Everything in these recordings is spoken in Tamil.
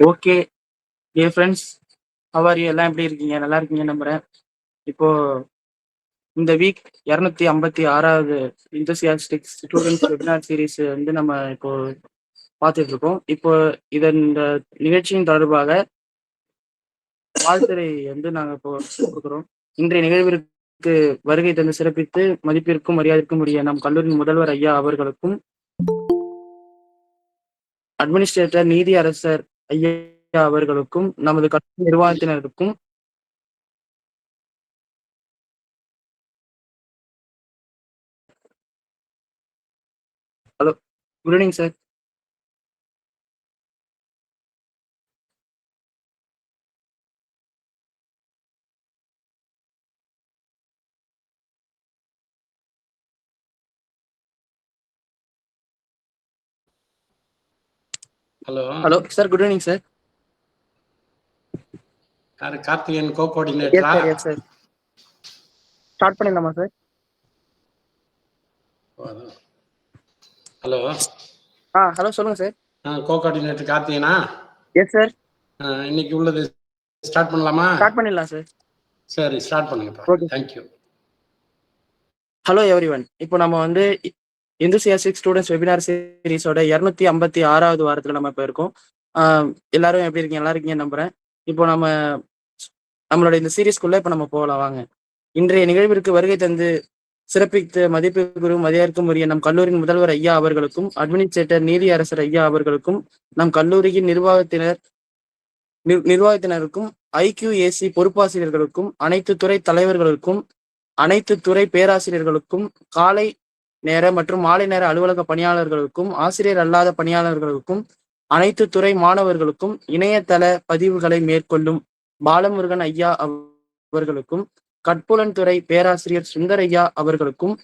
Okay dear friends, how are you? எல்லாம் எப்படி இருக்கீங்க? நல்லா இருக்கீங்க நம்புறேன். இப்போ இந்த வீக் 256வது இன்தூசியாஸ்டிக் ஸ்டூடெண்ட்ஸ் வெபினார் சீரிஸ் வந்து நம்ம இப்போ பார்த்துட்டு இருக்கோம். இப்போ இந்த நிகழ்ச்சியின் தொடர்பாக வாழ்த்துரை வந்து நாங்கள் இப்போ கொடுக்குறோம். இன்றைய நிகழ்விற்கு வருகை தந்து சிறப்பித்து மதிப்பிற்கும் மரியாதைக்கும் உரிய நம் கல்லூரி முதல்வர் ஐயா அவர்களுக்கும், அட்மினிஸ்ட்ரேட்டர் நீதி அரசர் ஐயா அவர்களுக்கும், நமது கல்லூரி நிர்வாகத்தினருக்கும், hello, good evening sir. Hello sir, good evening sir. Karthikeyan கோ-கோஆர்டினேட்டரா? Yes sir. ஸ்டார்ட் பண்ணிடலாமா சார்? ஹலோ. ஹலோ சொல்லுங்க சார். கோ-கோஆர்டினேட்டர் கார்த்திகேயனா? Yes sir. இன்னைக்கு உள்ளது ஸ்டார்ட் பண்ணலாமா? ஸ்டார்ட் பண்ணிடலாம் சார். சரி, ஸ்டார்ட் பண்ணுங்கப்பா. Okay, thank you. Hello everyone. இப்போ நம்ம வந்து எந்தூசியாஸ்டிக் ஸ்டூடெண்ட்ஸ் வெபினார் சீரிஸோட 256வது வாரத்தில் நம்ம இப்போ இருக்கோம். எல்லாரும் எப்படி இருக்கீங்க? நல்லா இருக்கீங்க நம்புறேன். இப்போ நம்மளோட இந்த சீரீஸ்குள்ள இப்போ நம்ம போகலாம் வாங்க. இன்றைய நிகழ்விற்கு வருகை தந்து சிறப்பித்து மதிப்புக்குரிய மதியாருக்கும் உரிய நம் கல்லூரியின் முதல்வர் ஐயா அவர்களுக்கும், அட்மினிஸ்ட்ரேட்டர் நீதி அரசர் ஐயா அவர்களுக்கும், நம் கல்லூரியின் நிர்வாகத்தினருக்கும், IQAC பொறுப்பாசிரியர்களுக்கும், அனைத்து துறை தலைவர்களுக்கும், அனைத்து துறை பேராசிரியர்களுக்கும், காலை நேர மற்றும் மாலை நேர அலுவலக பணியாளர்களுக்கும், ஆசிரியர் அல்லாத பணியாளர்களுக்கும், அனைத்து துறை மாணவர்களுக்கும், இணையதள பதிவுகளை மேற்கொள்ளும் பாலமுருகன் ஐயா அவர்களுக்கும், கற்புலன் துறை பேராசிரியர் சுந்தரையா அவர்களுக்கும்,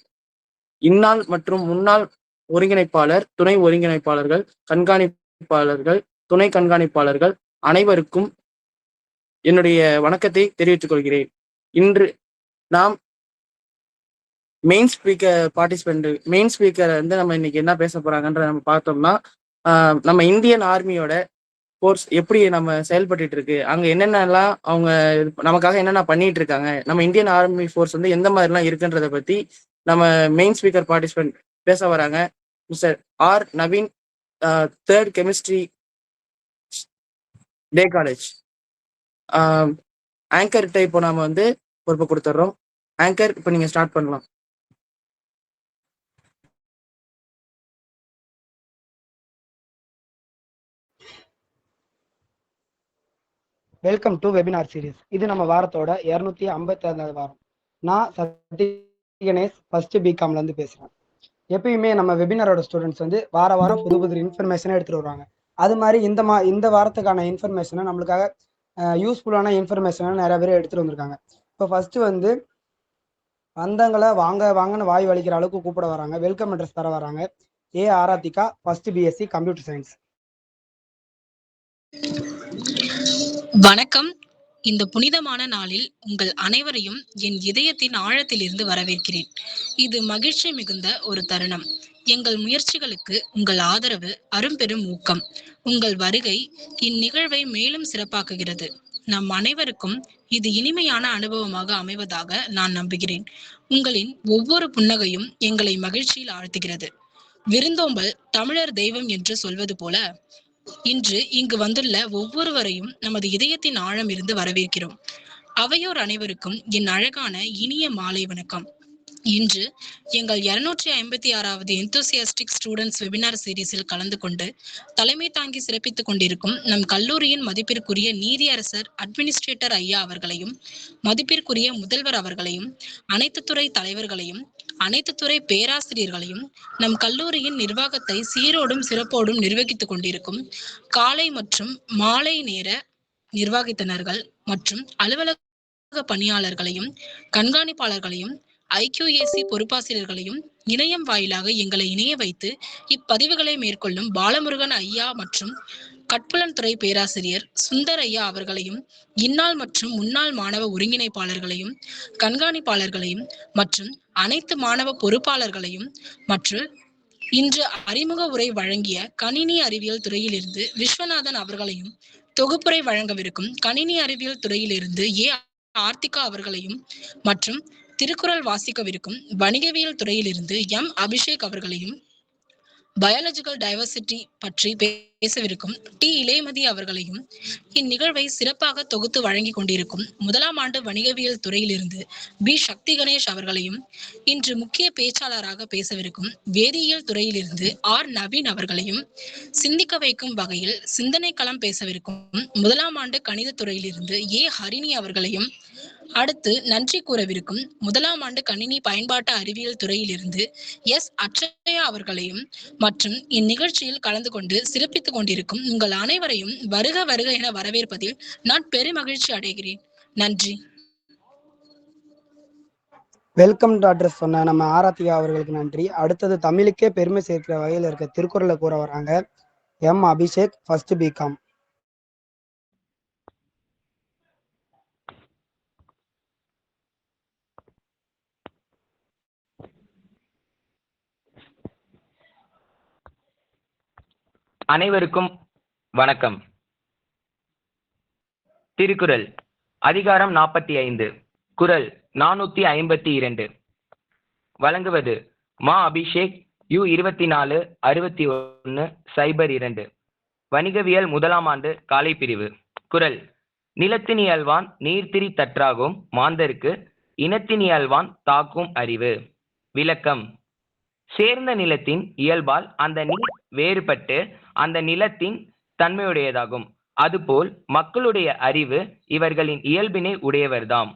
இந்நாள் மற்றும் முன்னாள் ஒருங்கிணைப்பாளர், துணை ஒருங்கிணைப்பாளர்கள், கண்காணிப்பாளர்கள், துணை கண்காணிப்பாளர்கள் அனைவருக்கும் என்னுடைய வணக்கத்தை தெரிவித்துக் கொள்கிறேன். இன்று நாம் மெயின் ஸ்பீக்கர் வந்து நம்ம இன்னைக்கு என்ன பேச போறாங்கன்ற நம்ம பார்த்தோம்னா, நம்ம இந்தியன் ஆர்மியோட ஃபோர்ஸ் எப்படி நம்ம செயல்பட்டு இருக்கு, அங்க என்னென்னலாம் அவங்க நமக்காக என்னென்ன பண்ணிட்டு இருக்காங்க, நம்ம இந்தியன் ஆர்மி ஃபோர்ஸ் வந்து எந்த மாதிரிலாம் இருக்குன்றதை பத்தி நம்ம மெயின் ஸ்பீக்கர் பார்ட்டிசிபென்ட் பேச வராங்க. Mister R Naveen, 3rd chemistry day college. ஆங்கர்கிட்ட இப்போ நாம வந்து பொறுப்பு கொடுத்துட்றோம். ஆங்கர், இப்போ நீங்க ஸ்டார்ட் பண்ணலாம். Welcome to webinar series. இது நம்ம வாரத்தோட 256வது வாரம். நான் சத்யகணேஷ், ஃபர்ஸ்ட் பிகாம்ல இருந்து பேசுறேன். எப்பயுமே நம்ம வெபினாரோட ஸ்டூடெண்ட்ஸ் வந்து வாரம் புது புது இன்ஃபர்மேஷனை எடுத்துட்டு வருவாங்க. அது மாதிரி இந்த வாரத்துக்கான இன்ஃபர்மேஷனை நம்மளுக்காக யூஸ்ஃபுல்லான இன்ஃபர்மேஷனை நிறைய பேர் எடுத்துட்டு வந்திருக்காங்க. இப்போ ஃபர்ஸ்ட் வந்து வந்தவங்களை வாங்கன்னு வாய் வலிக்கிற அளவுக்கு கூப்பிட வராங்க. வெல்கம் அட்ரஸ் தர வராங்க. ஆராதிகா, ஃபர்ஸ்ட் BSc கம்ப்யூட்டர் சயின்ஸ். வணக்கம். இந்த புனிதமான நாளில் உங்கள் அனைவரையும் என் இதயத்தின் ஆழத்திலிருந்து வரவேற்கிறேன். இது மகிழ்ச்சி மிகுந்த ஒரு தருணம். எங்கள் முயற்சிகளுக்கு உங்கள் ஆதரவு அரும்பெரும் ஊக்கம். உங்கள் வருகை இந்நிகழ்வை மேலும் சிறப்பாக்குகிறது. நம் அனைவருக்கும் இது இனிமையான அனுபவமாக அமைவதாக நான் நம்புகிறேன். உங்களின் ஒவ்வொரு புன்னகையும் எங்களை மகிழ்ச்சியில் ஆழ்த்துகிறது. விருந்தோம்பல் தமிழர் தெய்வம் என்று சொல்வது போல, இன்று இங்கு வந்துள்ள ஒவ்வொருவரையும் நமது இதயத்தின் ஆழம் இருந்து வரவேற்கிறோம். அவையோர் அனைவருக்கும் என் அழகான இனிய மாலை வணக்கம். இன்று எங்கள் 256வது எந்தூசியாஸ்டிக் ஸ்டூடெண்ட்ஸ் வெபினார் சீரீஸில் கலந்து கொண்டு தலைமை தாங்கி சிறப்பித்துக் கொண்டிருக்கும் நம் கல்லூரியின் மதிப்பிற்குரிய நீதி அரசர் அட்மினிஸ்ட்ரேட்டர் ஐயா அவர்களையும், மதிப்பிற்குரிய முதல்வர் அவர்களையும், அனைத்து துறை தலைவர்களையும், அனைத்து துறை பேராசிரியர்களையும், நம் கல்லூரியின் நிர்வாகத்தை சீரோடும் சிறப்போடும் நிர்வகித்துக் கொண்டிருக்கும் காலை மற்றும் மாலை நேர நிர்வாகத்தினர்கள் மற்றும் அலுவலக பணியாளர்களையும், கண்காணிப்பாளர்களையும், IQAC பொறுப்பாசிரியர்களையும், இணையம் வாயிலாக எங்களை இணைய வைத்து இப்பதிவுகளை மேற்கொள்ளும் பாலமுருகன் ஐயா மற்றும் கற்புலன் துறை பேராசிரியர் சுந்தர் ஐயா அவர்களையும், இந்நாள் மற்றும் முன்னாள் மாணவ ஒருங்கிணைப்பாளர்களையும், கண்காணிப்பாளர்களையும் மற்றும் அனைத்து மாணவ பொறுப்பாளர்களையும், மற்றும் இன்று அறிமுக உரை வழங்கிய கணினி அறிவியல் துறையிலிருந்து விஸ்வநாதன் அவர்களையும், தொகுப்புரை வழங்கவிருக்கும் கணினி அறிவியல் துறையிலிருந்து ஆர்த்திகா அவர்களையும் மற்றும் திருக்குறள் வாசிக்கவிருக்கும் வணிகவியல் துறையிலிருந்து அபிஷேக் அவர்களையும் பயாலஜிக்கல் டைவர்சிட்டி பற்றி பேசவிருக்கும் இளையமதி அவர்களையும் இந்நிகழ்வை சிறப்பாக தொகுத்து வழங்கி கொண்டிருக்கும் முதலாம் ஆண்டு வணிகவியல் துறையிலிருந்து சக்தி கணேஷ் அவர்களையும் இன்று முக்கிய பேச்சாளராக பேசவிருக்கும் வேதியியல் துறையிலிருந்து நவீன் அவர்களையும் சிந்திக்க வைக்கும் வகையில் சிந்தனை களம் பேசவிருக்கும் முதலாம் ஆண்டு கணித துறையிலிருந்து ஹரிணி அவர்களையும் அடுத்து நன்றி கூறவிருக்கும் முதலாம் ஆண்டு கணினி பயன்பாட்டு அறிவியல் துறையிலிருந்து அட்சயா அவர்களையும் மற்றும் இந்நிகழ்ச்சியில் கலந்து கொண்டு சிறப்பித்துக் கொண்டிருக்கும் உங்கள் அனைவரையும் வருக வருக என வரவேற்பதில் நான் பெருமகிழ்ச்சி அடைகிறேன். நன்றி. வெல்கம் அட்ரஸ் சொன்ன நம்ம ஆராத்திகா அவர்களுக்கு நன்றி. அடுத்தது தமிழுக்கே பெருமை சேர்க்கிற வகையில் இருக்க திருக்குறளை கூற வராங்க அபிஷேக், ஃபர்ஸ்ட் பிகாம். அனைவருக்கும் வணக்கம். திருக்குறள் அதிகாரம் 45, குறள் 452. வழங்குவது அபிஷேக், U24 61 02, வணிகவியல் முதலாம் ஆண்டு காலை பிரிவு. குறள்: நிலத்தினியல்வான் நீர்த்திரி தற்றாகும் மாந்தருக்கு இனத்தினியல்வான் தாக்கும் அறிவு. விளக்கம்: சேர்ந்த நிலத்தின் இயல்பால் அந்த நீர் வேறுபட்டு அந்த நிலத்தின் தன்மையுடையதாகும். அதுபோல் மக்களுடைய அறிவு இவர்களின் இயல்பினை உடையவர்தாம்.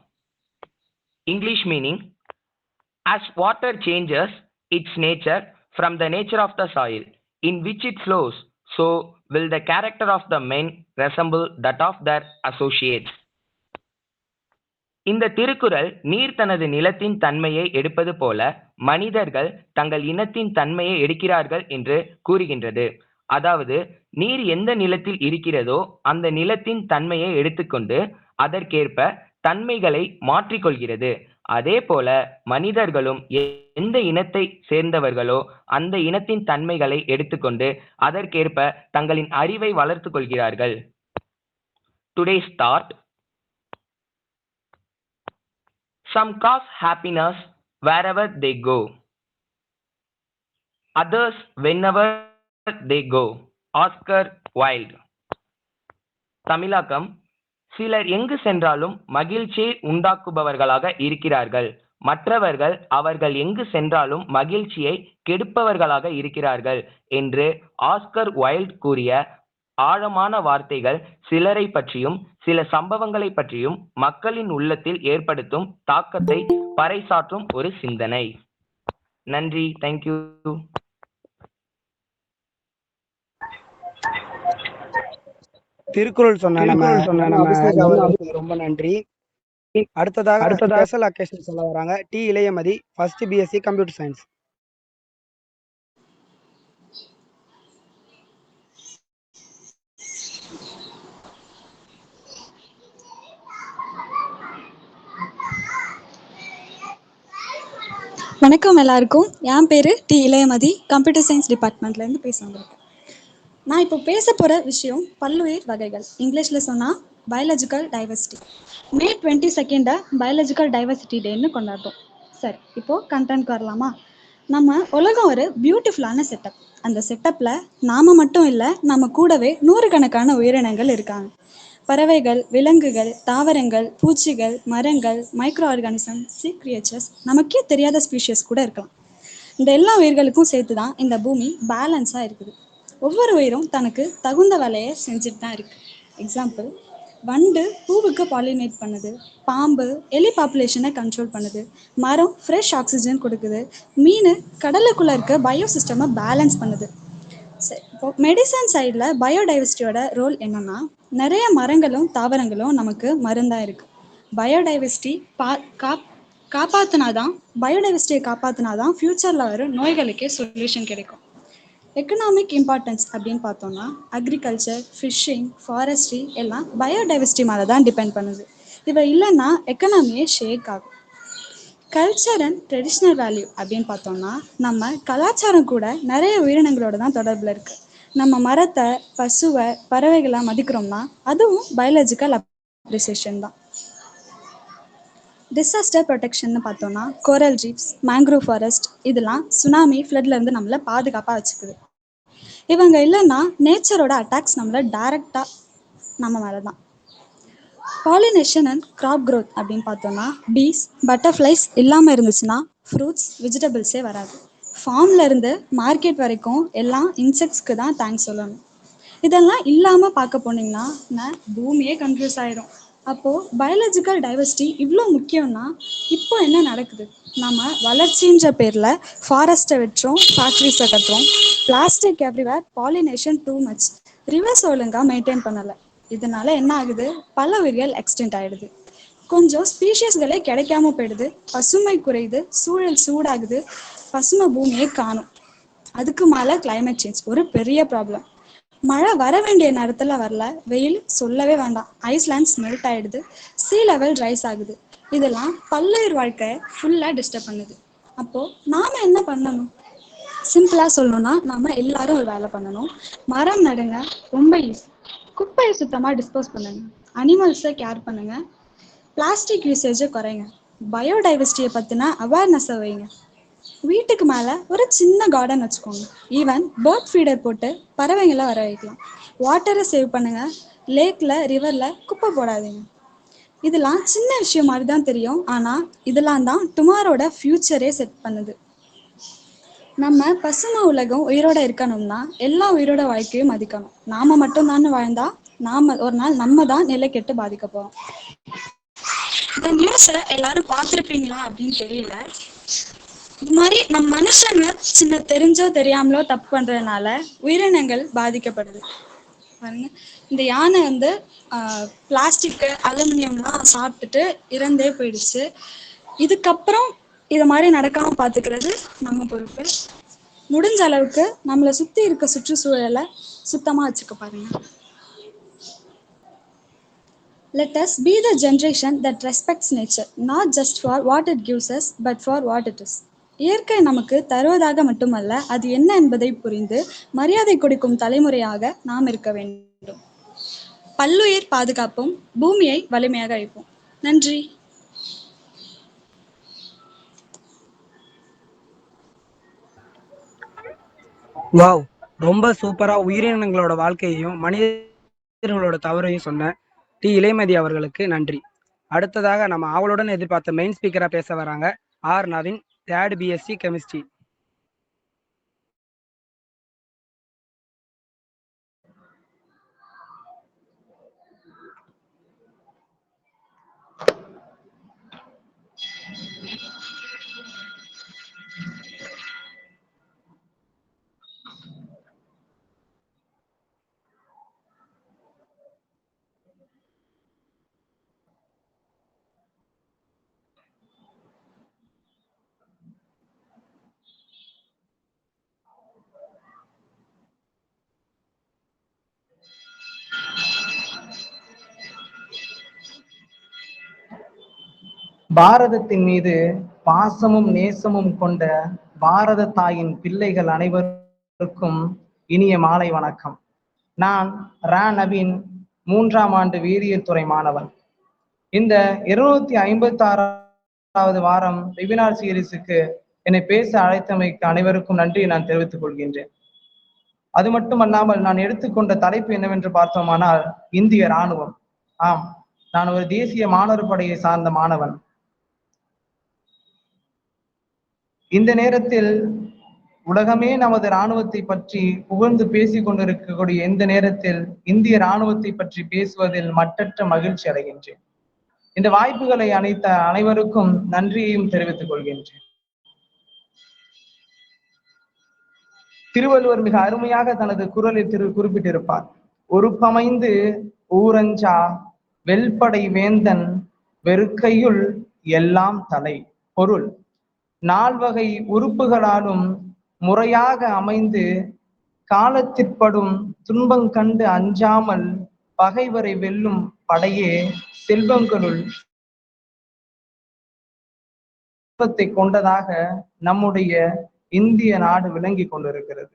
English meaning: as water changes its nature from the nature of the soil in which it flows, so will the character of the men resemble that of their associates. இந்த திருக்குறள் நீர் தனது நிலத்தின் தன்மையை எடுப்பது போல மனிதர்கள் தங்கள் இனத்தின் தன்மையை எடுக்கிறார்கள் என்று கூறுகின்றது. அதாவது நீர் எந்த நிலத்தில் இருக்கிறதோ அந்த நிலத்தின் தன்மையை எடுத்துக்கொண்டு அதற்கேற்ப தன்மைகளை மாற்றிக்கொள்கிறது. அதே போல மனிதர்களும் எந்த இனத்தை சேர்ந்தவர்களோ அந்த இனத்தின் தன்மைகளை எடுத்துக்கொண்டு அதற்கேற்ப தங்களின் அறிவை வளர்த்து கொள்கிறார்கள். Today's thought: some cause happiness wherever they go, others whenever they go. Oscar wild. தமிழாக்கம்: சிலர் எங்கு சென்றாலும் மகிழ்ச்சியை உண்டாக்குபவர்களாக இருக்கிறார்கள், மற்றவர்கள் அவர்கள் எங்கு சென்றாலும் மகிழ்ச்சியை கெடுப்பவர்களாக இருக்கிறார்கள் என்று ஆஸ்கர் வைல்ட் கூறிய ஆழமான வார்த்தைகள் சிலரை பற்றியும் சில சம்பவங்களை பற்றியும் மக்களின் உள்ளத்தில் ஏற்படுத்தும் தாக்கத்தை பறைசாற்றும் ஒரு சிந்தனை. நன்றி. தேங்க்யூ. திருக்குறள் சொன்ன ரொம்ப நன்றி. அடுத்ததாக ஸ்பெஷல் அக்கேஷன் சொல்ல வராங்க இளையமதி, ஃபர்ஸ்ட் பிஎஸ்சி கம்ப்யூட்டர் சயின்ஸ். வணக்கம் எல்லாருக்கும். என் பேர் இளையமதி, கம்ப்யூட்டர் சயின்ஸ் டிபார்ட்மெண்ட்லேருந்து பேச வந்திருக்கேன். நான் இப்போ பேச போகிற விஷயம் பல்லுயிர் வகைகள், இங்கிலீஷில் சொன்னால் biological diversity. May 22 biological diversity டேன்னு கொண்டாடுறோம். சரி, இப்போது கண்டென்ட்க்கு வரலாமா? நம்ம உலகம் ஒரு பியூட்டிஃபுல்லான செட்டப். அந்த செட்டப்பில் நாம் மட்டும் இல்லை, நம்ம கூடவே நூறுக்கணக்கான உயிரினங்கள் இருக்காங்க. பறவைகள், விலங்குகள், தாவரங்கள், பூச்சிகள், மரங்கள், மைக்ரோ ஆர்கானிசம், சீ கிரியேச்சர்ஸ், நமக்கே தெரியாத ஸ்பீஷியஸ் கூட இருக்கலாம். இந்த எல்லா உயிர்களுக்கும் சேர்த்து தான் இந்த பூமி பேலன்ஸாக இருக்குது. ஒவ்வொரு உயிரும் தனக்கு தகுந்த வேலையை செஞ்சுட்டு தான் இருக்குது. எக்ஸாம்பிள்: வண்டு பூவுக்கு பாலினேட் பண்ணுது, பாம்பு எலி பாப்புலேஷனை கண்ட்ரோல் பண்ணுது, மரம் ஃப்ரெஷ் ஆக்சிஜன் கொடுக்குது, மீன் கடலுக்குள்ளே இருக்க பயோசிஸ்டமை பேலன்ஸ் பண்ணுது. சரி, இப்போ மெடிசன் சைடில் பயோடைவர்சிட்டியோட ரோல் என்னன்னா, நிறைய மரங்களும் தாவரங்களும் நமக்கு மருந்தாக இருக்குது. பயோடைவர்சிட்டியை காப்பாற்றினாதான் ஃப்யூச்சரில் வரும் நோய்களுக்கே சொல்யூஷன் கிடைக்கும். எக்கனாமிக் இம்பார்ட்டன்ஸ் அப்படின்னு பார்த்தோம்னா, அக்ரிகல்ச்சர், ஃபிஷ்ஷிங், ஃபாரஸ்ட்ரி எல்லாம் பயோடைவர்சிட்டி மேலே தான் டிபெண்ட் பண்ணுது. இவை இல்லைன்னா எக்கனாமியே ஷேக் ஆகும். கல்ச்சர் அண்ட் ட்ரெடிஷ்னல் வேல்யூ அப்படின்னு பார்த்தோம்னா, நம்ம கலாச்சாரம் கூட நிறைய உயிரினங்களோட தான் தொடர்பில் இருக்குது. நம்ம மரத்தை, பசுவை, பறவைகளை மதிக்கிறோம்னா அதுவும் பயாலஜிக்கல் அப்ரிசியேஷன் தான். டிசாஸ்டர் ப்ரொடெக்ஷன் பார்த்தோம்னா கோரல் ரீஃப்ஸ், மேங்க்ரோவ் ஃபாரஸ்ட் இதெல்லாம் சுனாமி, ஃப்ளட்ல இருந்து நம்மளை பாதுகாப்பாக வச்சுக்குது. இவங்க இல்லைன்னா நேச்சரோட அட்டாக்ஸ் நம்மளை டைரக்டாக நம்ம மேலே தான். பாலினேஷன் அண்ட் கிராப் க்ரோத் அப்படின்னு பார்த்தோம்னா பீஸ், பட்டர்ஃப்ளைஸ் இல்லாமல் இருந்துச்சுன்னா ஃப்ரூட்ஸ், வெஜிடபிள்ஸே வராது. ஃபார்ம்ல இருந்து மார்க்கெட் வரைக்கும் எல்லாம் இன்செக்ட்ஸ்க்கு தான் தேங்க்ஸ் சொல்லணும். இதெல்லாம் இல்லாமல் பார்க்க போனீங்கன்னா பூமியே கன்ஃபியூஸ் ஆயிடும். அப்போது பயாலஜிக்கல் டைவர்சிட்டி இவ்வளோ முக்கியம்னா இப்போ என்ன நடக்குது? நம்ம வளர்ச்சின்ற பேரில் ஃபாரஸ்ட்டை வெட்டுறோம், ஃபேக்ட்ரிஸை கட்டுறோம், plastic everywhere, pollination too much, reverse ஒழுங்காக மெயின்டைன் பண்ணலை. இதனால என்ன ஆகுது? பல உயிர்கள் எக்ஸ்டென்ட் ஆகிடுது, கொஞ்சம் ஸ்பீஷியஸ்களே கிடைக்காம போயிடுது, பசுமை குறையுது, சூழல் சூடாகுது, பசுமை பூமியை காணும். அதுக்கு மேலே கிளைமேட் சேஞ்ச் ஒரு பெரிய ப்ராப்ளம். மழை வர வேண்டிய நேரத்தில் வரல, வெயில் சொல்லவே வேண்டாம், ஐஸ்லாண்ட்ஸ் மெல்ட் ஆகிடுது, சீ லெவல் ரைஸ் ஆகுது. இதெல்லாம் பல்லுயிர் வாழ்க்கையை ஃபுல்லாக டிஸ்டர்ப் பண்ணுது. அப்போது நாம் என்ன பண்ணணும்? சிம்பிளாக சொல்லணும்னா நம்ம எல்லாரும் ஒரு வேலை பண்ணணும். மரம் நடுங்க, ரொம்ப ஈஸி. குப்பையை சுத்தமாக டிஸ்போஸ் பண்ணுங்க, அனிமல்ஸை கேர் பண்ணுங்க, பிளாஸ்டிக் யூசேஜை குறைங்க, பயோடைவர்சிட்டியை பற்றின அவேர்னஸை வைங்க. வீட்டுக்கு மேலே ஒரு சின்ன கார்டன் வச்சுக்கோங்க. ஈவன் பேர்ட் ஃபீடர் போட்டு பறவைங்களை வர வைக்கலாம். வாட்டரை சேவ் பண்ணுங்க, லேக்கில், ரிவரில் குப்பை போடாதீங்க. இதெல்லாம் சின்ன விஷயம் மாதிரி தான் தெரியும், ஆனால் இதெல்லாம் தான் டுமாரோட ஃப்யூச்சரே செட் பண்ணுது. நம்ம பசுமை உலகம் உயிரோட இருக்கணும்னா எல்லா உயிரோட வாழ்க்கையும் மதிக்கணும். நாம மட்டும்தான் வாழ்ந்தா ஒரு நாள் நம்ம தான் நிலை கெட்டு பாதிக்க போறோம். இந்த நியூஸை எல்லாரும் பார்த்துருப்பீங்களா அப்படின்னு தெரியல. இது மாதிரி நம்ம மனுஷங்க சின்ன தெரிஞ்சோ தெரியாமலோ தப்பு பண்றதுனால உயிரினங்கள் பாதிக்கப்படுது. பாருங்க, இந்த யானை பிளாஸ்டிக்கு, அலுமினியம்லாம் சாப்பிட்டுட்டு இறந்தே போயிடுச்சு. இதுக்கப்புறம் இது மாதிரி நடக்காம பார்த்துக்கிறது நம்ம பொறுப்பு. முடிஞ்ச அளவுக்கு நம்மளை சுற்றி இருக்க சுற்றுச்சூழலை சுத்தமாக வச்சுக்க பாருங்க. Let us be the generation that respects nature, not just for what it gives us, but for what it is. இயற்கை நமக்கு தருவதாக மட்டுமல்ல, அது என்ன என்பதை புரிந்து மரியாதை கொடுக்கும் தலைமுறையாக நாம் இருக்க வேண்டும். பல்லுயிர் பாதுகாப்போம், பூமியை வலிமையாக அழிப்போம். நன்றி. வாவ், ரொம்ப சூப்பரா உயிரினங்களோட வாழ்க்கையையும் மனிதர்களோட தவறையும் சொன்ன டி இளையமதி அவர்களுக்கு நன்றி. அடுத்ததாக நம்ம அவளுடன் எதிர்பார்த்த மெயின் ஸ்பீக்கரா பேச வராங்க R Naveen, third BSc chemistry. பாரதத்தின் மீது பாசமும் நேசமும் கொண்ட பாரத தாயின் பிள்ளைகள் அனைவருக்கும் இனிய மாலை வணக்கம். நான் நவீன், 3ஆம் ஆண்டு வேதியியல் துறை மாணவன். இந்த 256வது வாரம் வெபினார் சீரீஸுக்கு என்னை பேச அழைத்தமைக்கு அனைவருக்கும் நன்றி நான் தெரிவித்துக் கொள்கின்றேன். அது மட்டுமல்லாமல் நான் எடுத்துக்கொண்ட தலைப்பு என்னவென்று பார்த்தோமானால் இந்திய இராணுவம். ஆம், நான் ஒரு தேசிய மாணவர் படையை சார்ந்த மாணவன். இந்த நேரத்தில் உலகமே நமது இராணுவத்தை பற்றி புகழ்ந்து பேசிக் கொண்டிருக்கக்கூடிய இந்த நேரத்தில் இந்திய இராணுவத்தை பற்றி பேசுவதில் மட்டற்ற மகிழ்ச்சி அடைகின்றேன். இந்த வாய்ப்புகளை அளித்த அனைவருக்கும் நன்றியையும் தெரிவித்துக் கொள்கின்றேன். திருவள்ளுவர் மிக அருமையாக தனது குறளில் குறிப்பிட்டிருப்பார். ஒருப்பமைந்து ஊரஞ்சா வெல்படை வேந்தன் வெறுக்கையுள் எல்லாம் தலை. பொருள்: 4 வகை உறுப்புகளாலும் முறையாக அமைந்து காலத்திற்படும் துன்பங் கண்டு அஞ்சாமல் பகைவரை வெல்லும் படையே செல்வங்களுள் கொண்டதாக நம்முடைய இந்திய நாடு விளங்கி கொண்டிருக்கிறது.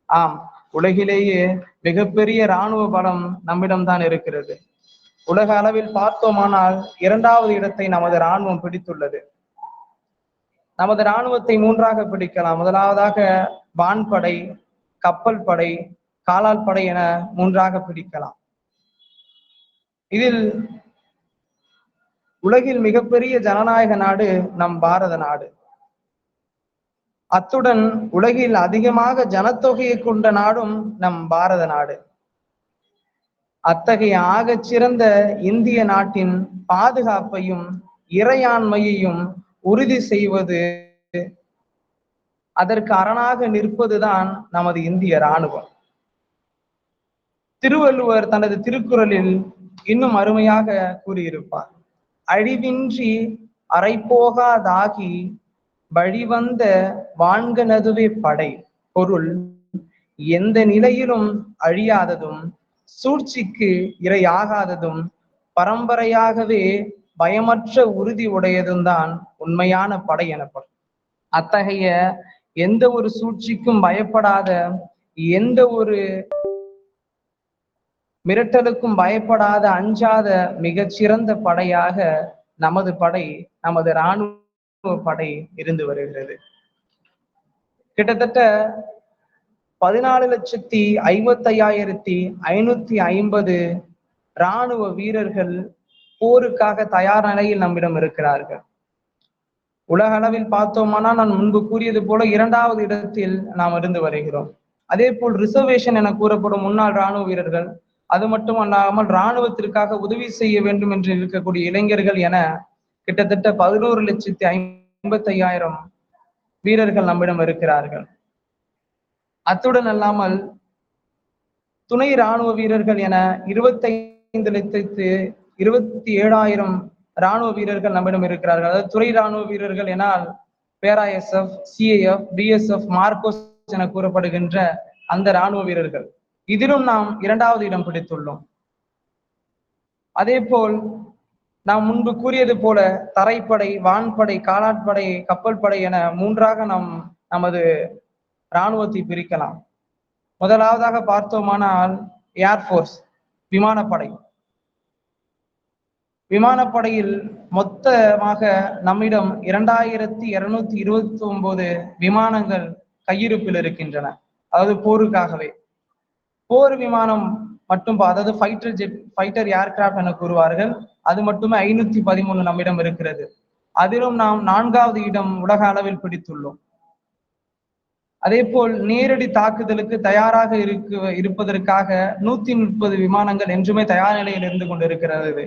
ஆம், உலகிலேயே மிகப்பெரிய இராணுவ பலம் நம்மிடம்தான் இருக்கிறது. உலக அளவில் பார்த்தோமானால் 2வது இடத்தை நமது இராணுவம் பிடித்துள்ளது. நமது இராணுவத்தை 3ஆக பிடிக்கலாம். முதலாவதாக வான்படை, கப்பல் படை, காலால் படை என 3ஆக பிடிக்கலாம். இதில் உலகில் மிகப்பெரிய ஜனநாயக நாடு நம் பாரத நாடு. அத்துடன் உலகில் அதிகமாக ஜனத்தொகையை கொண்ட நாடும் நம் பாரத நாடு. அத்தகைய ஆகச் சிறந்த இந்திய நாட்டின் பாதுகாப்பையும் இறையாண்மையையும் உறுதி செய்வது, அதற்கு அரணாக நிற்பதுதான் நமது இந்திய இராணுவம். திருவள்ளுவர் தனது திருக்குறளில் இன்னும் அருமையாக கூறியிருப்பார். அழிவின்றி அறைபோகாதாகி வழிவந்த வான்கனதுவே படை. பொருள், எந்த நிலையிலும் அழியாததும் சூழ்ச்சிக்கு இரையாகாததும் பரம்பரையாகவே பயமற்ற உறுதி உடையதும் தான் உண்மையான படை எனப்படும். அத்தகைய எந்த ஒரு சூழ்ச்சிக்கும் பயப்படாத, எந்த ஒரு மிரட்டலுக்கும் பயப்படாத, அஞ்சாத மிகச்சிறந்த படையாக நமது படை, நமது இராணுவ படை இருந்து வருகிறது. கிட்டத்தட்ட 14,55,550 இராணுவ வீரர்கள் போருக்காக தயார் நிலையில் நம்மிடம் இருக்கிறார்கள். உலக அளவில் பார்த்தோமானால் நான் முன்பு கூறியது போல 2வது இடத்தில் நாம் இருந்து வருகிறோம். அதே போல் ரிசர்வேஷன் என கூறப்படும் முன்னாள் இராணுவ வீரர்கள், அது மட்டும் அல்லாமல் இராணுவத்திற்காக உதவி செய்ய வேண்டும் என்று இருக்கக்கூடிய இளைஞர்கள் என கிட்டத்தட்ட 11,55,000 வீரர்கள் நம்மிடம் இருக்கிறார்கள். அத்துடன் அல்லாமல் துணை இராணுவ வீரர்கள் என 25,27,000 இராணுவ வீரர்கள் நம்மிடம் இருக்கிறார்கள். அதாவது துறை இராணுவ வீரர்கள் எனால் பேராஎஸ்எஃப், சிஏஎஃப், பிஎஸ்எஃப், மார்க்கோஸ் என கூறப்படுகின்ற அந்த இராணுவ வீரர்கள். இதிலும் நாம் 2வது இடம் பிடித்துள்ளோம். அதே போல் நாம் முன்பு கூறியது போல தரைப்படை, வான்படை, காலாட்படை, கப்பல் படை என 3ஆக நமது இராணுவத்தை பிரிக்கலாம். முதலாவதாக பார்த்தோமானால் ஏர்போர்ஸ், விமானப்படை. விமானப்படையில் மொத்தமாக நம்மிடம் 2,229 விமானங்கள் கையிருப்பில் இருக்கின்றன. அதாவது போருக்காகவே. போர் விமானம் மட்டும், அதாவது ஃபைட்டர் ஏர்கிராஃப்ட் என கூறுவார்கள், அது மட்டுமே 513 நம்மிடம் இருக்கிறது. அதிலும் நாம் 4வது இடம் உலக அளவில் பிடித்துள்ளோம். அதே போல் நேரடி தாக்குதலுக்கு தயாராக இருப்பதற்காக 130 விமானங்கள் என்றுமே தயார் நிலையில் இருந்து கொண்டிருக்கிறது.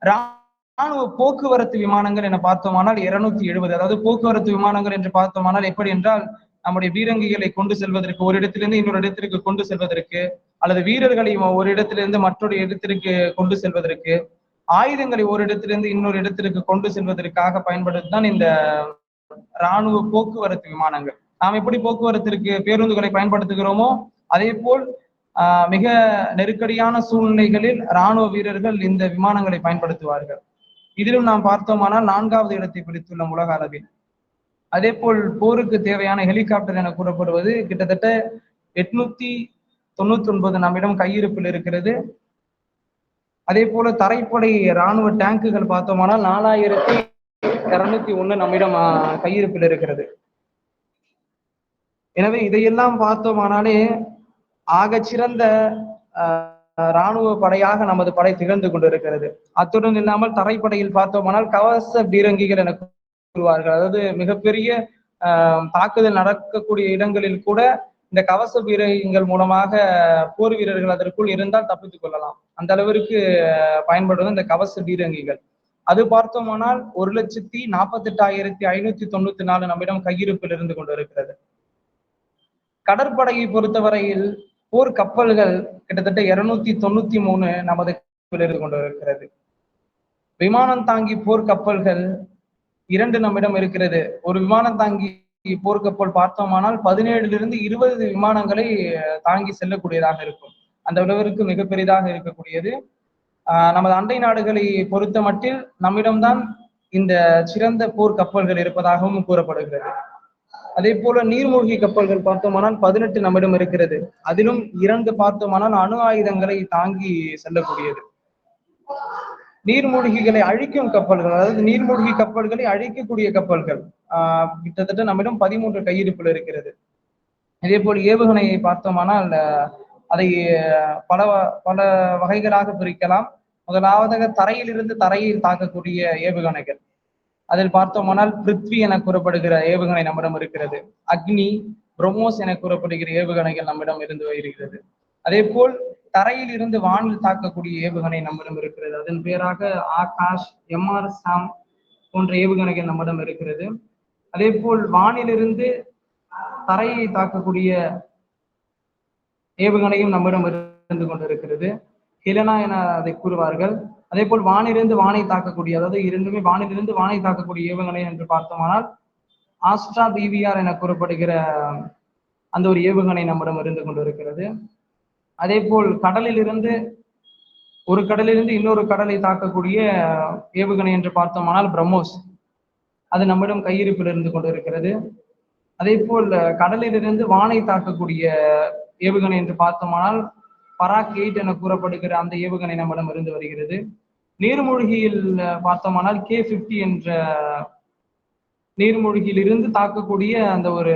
இராணுவ போக்குவரத்து விமானங்கள் என பார்த்தோமானால் 270. அதாவது போக்குவரத்து விமானங்கள் என்று பார்த்தோமானால் எப்படி என்றால், நம்முடைய பீரங்கிகளை கொண்டு செல்வதற்கு, ஒரு இடத்திலிருந்து இன்னொரு இடத்திற்கு கொண்டு செல்வதற்கு, அல்லது வீரர்களை ஒரு இடத்திலிருந்து மற்றொரு இடத்திற்கு கொண்டு செல்வதற்கு, ஆயுதங்களை ஒரு இடத்திலிருந்து இன்னொரு இடத்திற்கு கொண்டு செல்வதற்காக பயன்படுத்துதான் இந்த இராணுவ போக்குவரத்து விமானங்கள். நாம் எப்படி போக்குவரத்திற்கு பேருந்துகளை பயன்படுத்துகிறோமோ அதே போல் மிக நெருக்கடியான சூழ்நிலைகளில் இராணுவ வீரர்கள் இந்த விமானங்களை பயன்படுத்துவார்கள். இதிலும் நாம் பார்த்தோமானால் 4வது இடத்தை பிடித்துள்ளோம் உலக அளவில். அதே போல் போருக்கு தேவையான ஹெலிகாப்டர் என கூறப்படுவது கிட்டத்தட்ட 899 நம்மிடம் கையிருப்பில் இருக்கிறது. அதே போல தரைப்படை இராணுவ டேங்குகள் பார்த்தோமானால் 4,201 நம்மிடம் கையிருப்பில் இருக்கிறது. எனவே இதையெல்லாம் பார்த்தோமானாலே ஆகச்சிறந்த இராணுவ படையாக நமது படை திகழ்ந்து கொண்டிருக்கிறது. அத்துடன் இல்லாமல் தரைப்படையில் பார்த்தோமானால் கவச பீரங்கிகள் என கூறுவார்கள். அதாவது மிகப்பெரிய தாக்குதல் நடக்கக்கூடிய இடங்களில் கூட இந்த கவச பீரங்கிகள் மூலமாக போர் வீரர்கள் அதற்குள் இருந்தால் தப்பித்துக் கொள்ளலாம். அந்த அளவிற்கு பயன்படுவது இந்த கவச பீரங்கிகள். அது பார்த்தோமானால் 1,48,594 நம்மிடம் கையிருப்பில் இருந்து கொண்டிருக்கிறது. கடற்படையை பொறுத்தவரையில் போர் கப்பல்கள் கிட்டத்தட்ட 293 நமது இருந்து கொண்டிருக்கிறது. விமானம் தாங்கி போர் கப்பல்கள் 2 நம்மிடம் இருக்கிறது. ஒரு விமானம் தாங்கி போர்க்கப்பல் பார்த்தோமானால் 17 - 20 விமானங்களை தாங்கி செல்லக்கூடியதாக இருக்கும். அந்த அளவிற்கு மிக பெரிதாக இருக்கக்கூடியது. நமது அண்டை நாடுகளை பொறுத்த மட்டில் நம்மிடம்தான் இந்த சிறந்த போர் கப்பல்கள் இருப்பதாகவும் கூறப்படுகிறது. அதே போல நீர்மூழ்கி கப்பல்கள் பார்த்தோமானால் 18 நம்மிடம் இருக்கிறது. அதிலும் 2 பார்த்தோமானால் அணு ஆயுதங்களை தாங்கி செல்லக்கூடியது. நீர்மூழ்கிகளை அழிக்கும் கப்பல்கள், அதாவது நீர்மூழ்கி கப்பல்களை அழிக்கக்கூடிய கப்பல்கள் கிட்டத்தட்ட நம்மிடம் 13 கையிருப்பில் இருக்கிறது. இதே போல் ஏவுகணையை பார்த்தோமானால் அதை பல பல வகைகளாக பிரிக்கலாம். முதலாவதாக தரையிலிருந்து தரையில் தாக்கக்கூடிய ஏவுகணைகள், அதில் பார்த்தோமானால் பிருத்வி என கூறப்படுகிற ஏவுகணை நம்மிடம் இருக்கிறது. அக்னி, பிரம்மோஸ் என கூறப்படுகிற ஏவுகணைகள் நம்மிடம் இருந்து வருகிறது. அதே போல் தரையில் இருந்து வானில் தாக்கக்கூடிய ஏவுகணை நம்மிடம் இருக்கிறது. அதன் பேராக ஆகாஷ், MR SAM போன்ற ஏவுகணைகள் நம்மிடம் இருக்கிறது. அதே போல் வானிலிருந்து தரையை தாக்கக்கூடிய ஏவுகணையும் நம்மிடம் இருந்து கொண்டிருக்கிறது. ஹெலனா என அதை கூறுவார்கள். அதே போல் வானிலிருந்து வானை தாக்கக்கூடிய, அதாவது இரண்டுமே வானிலிருந்து வானை தாக்கக்கூடிய ஏவுகணை என்று பார்த்தோமானால் ஆஸ்ட்ரா BVR என கூறப்படுகிற அந்த ஒரு ஏவுகணை நம்மிடம் இருந்து கொண்டிருக்கிறது. அதே போல் கடலிலிருந்து ஒரு கடலிலிருந்து இன்னொரு கடலை தாக்கக்கூடிய ஏவுகணை என்று பார்த்தோமானால் பிரம்மோஸ், அது நம்மிடம் கையிருப்பில் இருந்து கொண்டிருக்கிறது. அதே போல் கடலிலிருந்து வானை தாக்கக்கூடிய ஏவுகணை என்று பார்த்தோமானால் பராக் 8 என கூறப்படுகிற அந்த ஏவுகணை நம்மிடம் இருந்து வருகிறது. நீர்மூழ்கியில் பார்த்தோமானால் K50 என்ற நீர்மூழ்கியில் இருந்து தாக்கக்கூடிய அந்த ஒரு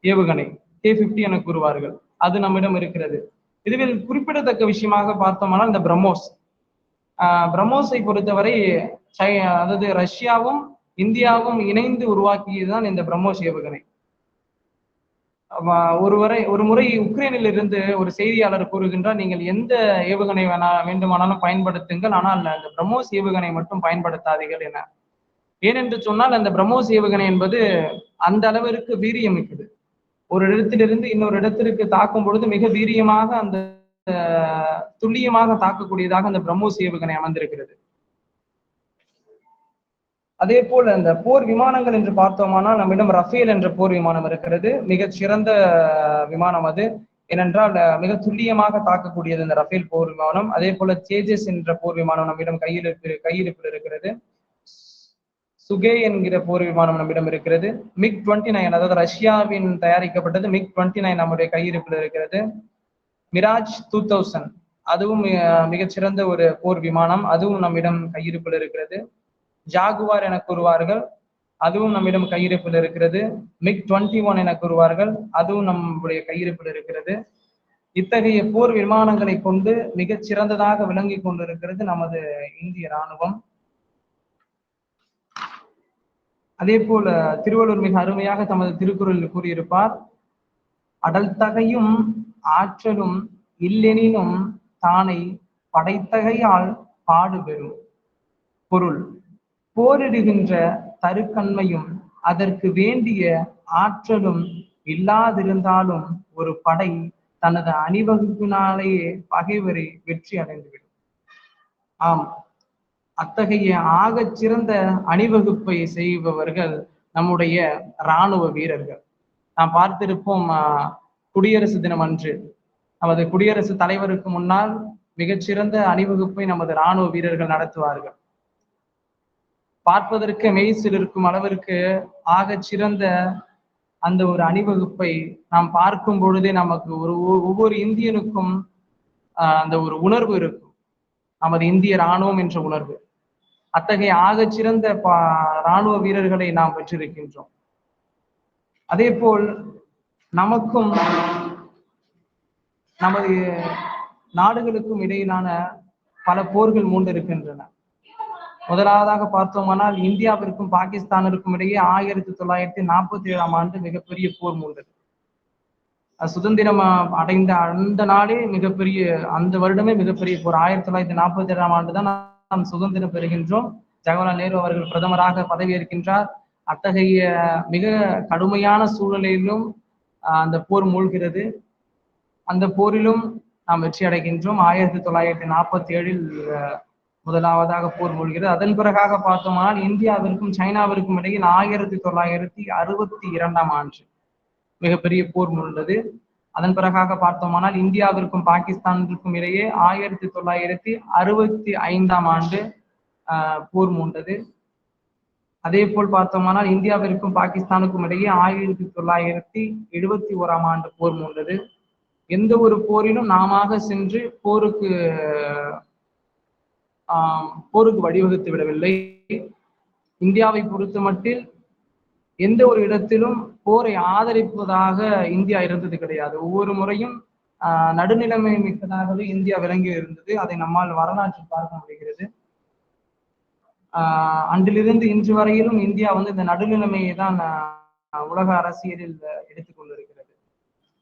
ஏவுகணை K50 என கூறுவார்கள், அது நம்மிடம் இருக்கிறது. இதுவில் குறிப்பிடத்தக்க விஷயமாக பார்த்தோமானால் இந்த பிரம்மோஸை பொறுத்தவரை அதாவது ரஷ்யாவும் இந்தியாவும் இணைந்து உருவாக்கியதுதான் இந்த பிரம்மோஸ் ஏவுகணை. ஒரு முறை உக்ரைனில் இருந்து ஒரு செய்தியாளர் கூறுகின்றார், நீங்கள் எந்த ஏவுகணை வேண்டுமானாலும் பயன்படுத்துங்கள், ஆனால் அந்த பிரம்மோஸ் ஏவுகணை மட்டும் பயன்படுத்தாதீர்கள் என. ஏனென்று சொன்னால் அந்த பிரம்மோஸ் ஏவுகணை என்பது அந்த அளவிற்கு வீரியம் மிக்கது. ஒரு இடத்திலிருந்து இன்னொரு இடத்திற்கு தாக்கும் பொழுது மிக வீரியமாக அந்த துல்லியமாக தாக்கக்கூடியதாக அந்த பிரம்மோஸ் ஏவுகணை அமர்ந்திருக்கிறது. அதே போல் அந்த போர் விமானங்கள் என்று பார்த்தோமானால் நம்மிடம் ரஃபேல் என்ற போர் விமானம் இருக்கிறது. மிகச் சிறந்த விமானம் அது. ஏனென்றால் மிக துல்லியமாக தாக்கக்கூடியது இந்த ரஃபேல் போர் விமானம். அதே போல தேஜஸ் என்ற போர் விமானம் நம்மிடம் கையிருப்பில் இருக்கிறது. சுகே என்கிற போர் விமானம் நம்மிடம் இருக்கிறது. MiG-29, அதாவது ரஷ்யாவின் தயாரிக்கப்பட்டது MiG-29 நம்முடைய கையிருப்பில் இருக்கிறது. மிராஜ் 2000, அதுவும் மிகச்சிறந்த ஒரு போர் விமானம், அதுவும் நம்மிடம் கையிருப்பில் இருக்கிறது. ஜாகுவார் என கூறுவார்கள், அதுவும் நம்மிடம் கையிருப்பில் இருக்கிறது. MiG-21 என கூறுவார்கள், அதுவும் நம்முடைய கையிருப்பில் இருக்கிறது. இத்தகைய போர் விமானங்களை கொண்டு மிகச் சிறந்ததாக விளங்கி கொண்டிருக்கிறது நமது இந்திய இராணுவம். அதே போல திருவள்ளுவர் மிக அருமையாக தமது திருக்குறளில் கூறியிருப்பார், அடல்தகையும் ஆற்றலும் இல்லெனினும் தானை படைத்தகையால் பாடுபெறும். பொருள்: போரிடுகின்ற தருக்கண்மையும் அதற்கு வேண்டிய ஆற்றலும் இல்லாதிருந்தாலும் ஒரு படை தனது அணிவகுப்பினாலேயே பகைவரை வெற்றி அடைந்துவிடும். ஆம், அத்தகைய ஆகச் சிறந்த அணிவகுப்பை செய்பவர்கள் நம்முடைய இராணுவ வீரர்கள். நாம் பார்த்திருப்போம், குடியரசு தினம் அன்று நமது குடியரசுத் தலைவருக்கு முன்னால் மிகச்சிறந்த அணிவகுப்பை நமது இராணுவ வீரர்கள் நடத்துவார்கள். பார்ப்பதற்கு மெய்சில் இருக்கும் அளவிற்கு ஆகச் சிறந்த அந்த ஒரு அணிவகுப்பை நாம் பார்க்கும் பொழுதே நமக்கு ஒவ்வொரு இந்தியனுக்கும் அந்த ஒரு உணர்வு இருக்கும், நமது இந்திய இராணுவம் என்ற உணர்வு. அத்தகைய ஆகச் சிறந்த இராணுவ வீரர்களை நாம் பெற்றிருக்கின்றோம். அதே போல் நமக்கும் நமது நாடுகளுக்கும் இடையிலான பல போர்கள் மூண்டிருக்கின்றன. முதலாவதாக பார்த்தோமானால் இந்தியாவிற்கும் பாகிஸ்தானிற்கும் இடையே 1947ஆம் ஆண்டு மிகப்பெரிய போர் மூண்டது. சுதந்திரம் அடைந்த அந்த நாளே மிகப்பெரிய, அந்த வருடமே மிகப்பெரிய போர். 1947ஆம் ஆண்டு தான் நாம் சுதந்திரம் பெறுகின்றோம். ஜவஹர்லால் நேரு அவர்கள் பிரதமராக பதவியேற்கின்றார். அத்தகைய மிக கடுமையான சூழலிலும் அந்த போர் மூழ்கிறது. அந்த போரிலும் நாம் வெற்றி அடைகின்றோம். 1947இல் முதலாவதாக போர் மூழ்கிறது. அதன் பிறகாக பார்த்தோம்னால் இந்தியாவிற்கும் சைனாவிற்கும் இடையில் 1962ஆம் ஆண்டு மிகப்பெரிய போர் மூண்டது. அதன் பிறகாக பார்த்தோமானால் இந்தியாவிற்கும் பாகிஸ்தானிற்கும் இடையே 1965ஆம் ஆண்டு போர் மூண்டது. அதே போல் பார்த்தோமானால் இந்தியாவிற்கும் பாகிஸ்தானுக்கும் இடையே 1971ஆம் ஆண்டு போர் மூண்டது. எந்த ஒரு போரிலும் நாமாக சென்று போருக்கு வழிவகுத்து விடவில்லை. இந்தியாவை பொறுத்த மட்டில் எந்த ஒரு இடத்திலும் போரை ஆதரிப்பதாக இந்தியா இருந்தது கிடையாது. ஒவ்வொரு முறையும் நடுநிலைமை மிக்கதாகவே இந்தியா விளங்கி இருந்தது. அதை நம்மால் வரலாற்றில் பார்க்க முடிகிறது. அன்றிலிருந்து இன்று வரையிலும் இந்தியா இந்த நடுநிலைமையை தான் உலக அரசியலில் எடுத்துக்கொண்டிருக்கிறது.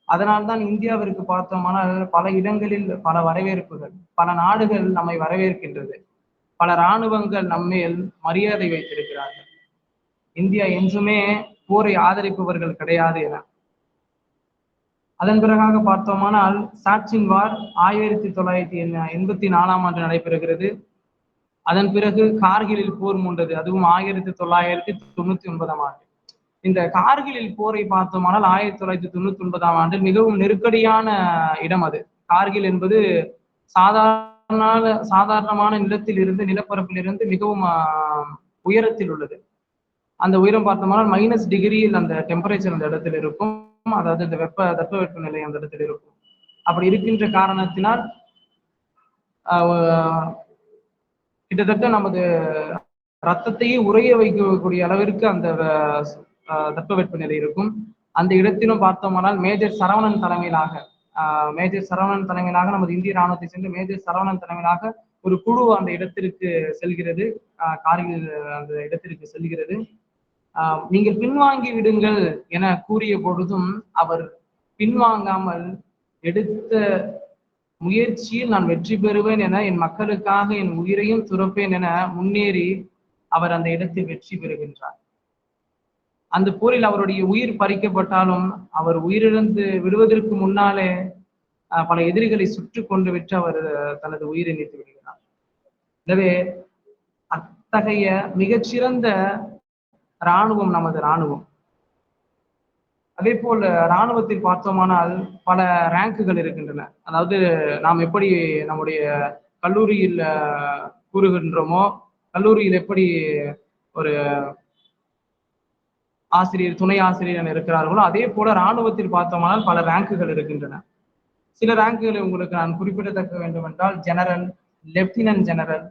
அதனால்தான் இந்தியாவிற்கு பார்த்தோமானால் பல இடங்களில் பல வரவேற்புகள், பல நாடுகள் நம்மை வரவேற்கின்றது, பல இராணுவங்கள் நம்மேல் மரியாதை வைத்திருக்கிறார்கள். இந்தியா என்றுமே போரை ஆதரிப்பவர்கள் கிடையாது என. அதன் பிறகாக பார்த்தோமானால் சாட்சின் வார் 1984ஆம் ஆண்டு நடைபெறுகிறது. அதன் பிறகு கார்கிலில் போர் மூண்டது, அதுவும் 1999ஆம் ஆண்டு. இந்த கார்கிலில் போரை பார்த்தோமானால் 1999ஆம் ஆண்டு மிகவும் நெருக்கடியான இடம் அது. கார்கில் என்பது சாதாரணமான நிலப்பரப்பிலிருந்து மிகவும் உயரத்தில் உள்ளது. அந்த உயரம் பார்த்தோம்னா -டிகிரியில் அந்த டெம்பரேச்சர் அந்த இடத்துல இருக்கும். அதாவது இந்த தட்பவெப்ப நிலை அந்த இடத்துல இருக்கும். அப்படி இருக்கின்ற காரணத்தினால் கிட்டத்தட்ட நமது ரத்தத்தையே உறைய வைக்கக்கூடிய அளவிற்கு அந்த தட்பவெப்ப நிலை இருக்கும். அந்த இடத்திலும் பார்த்தோம்னால் மேஜர் சரவணன் தலைமையிலாக நமது இந்திய ராணுவத்தை சேர்ந்த மேஜர் சரவணன் தலைமையிலாக ஒரு குழு அந்த இடத்திற்கு செல்கிறது. கார்கில் அந்த இடத்திற்கு செல்கிறது. நீங்கள் பின்வாங்கி விடுங்கள் என கூறிய பொழுதும் அவர் பின்வாங்காமல் எடுத்த முயற்சியில் நான் வெற்றி பெறுவேன் என, என் மக்களுக்காக என் உயிரையும் துறப்பேன் என முன்னேறி அவர் அந்த இடத்தில் வெற்றி பெறுகின்றார். அந்த போரில் அவருடைய உயிர் பறிக்கப்பட்டாலும் அவர் உயிரிழந்து விடுவதற்கு முன்னாலே பல எதிரிகளை சுற்றி கொண்டு விட்டு அவர் தனது உயிரை நீத்து விடுகிறார். எனவே அத்தகைய மிகச்சிறந்த இராணுவம் நமது இராணுவம். அதே போல் இராணுவத்தில் பார்த்தோமானால் பல ரேங்குகள் இருக்கின்றன. அதாவது நாம் எப்படி நம்முடைய கல்லூரியில் கூறுகின்றோமோ, கல்லூரியில் எப்படி ஒரு ஆசிரியர், துணை ஆசிரியர் இருக்கிறார்களோ, அதே போல இராணுவத்தில் பார்த்தோமானால் பல ரேங்குகள் இருக்கின்றன. சில ரேங்குகளை உங்களுக்கு நான் குறிப்பிடத்தக்க வேண்டும் என்றால், general, lieutenant general,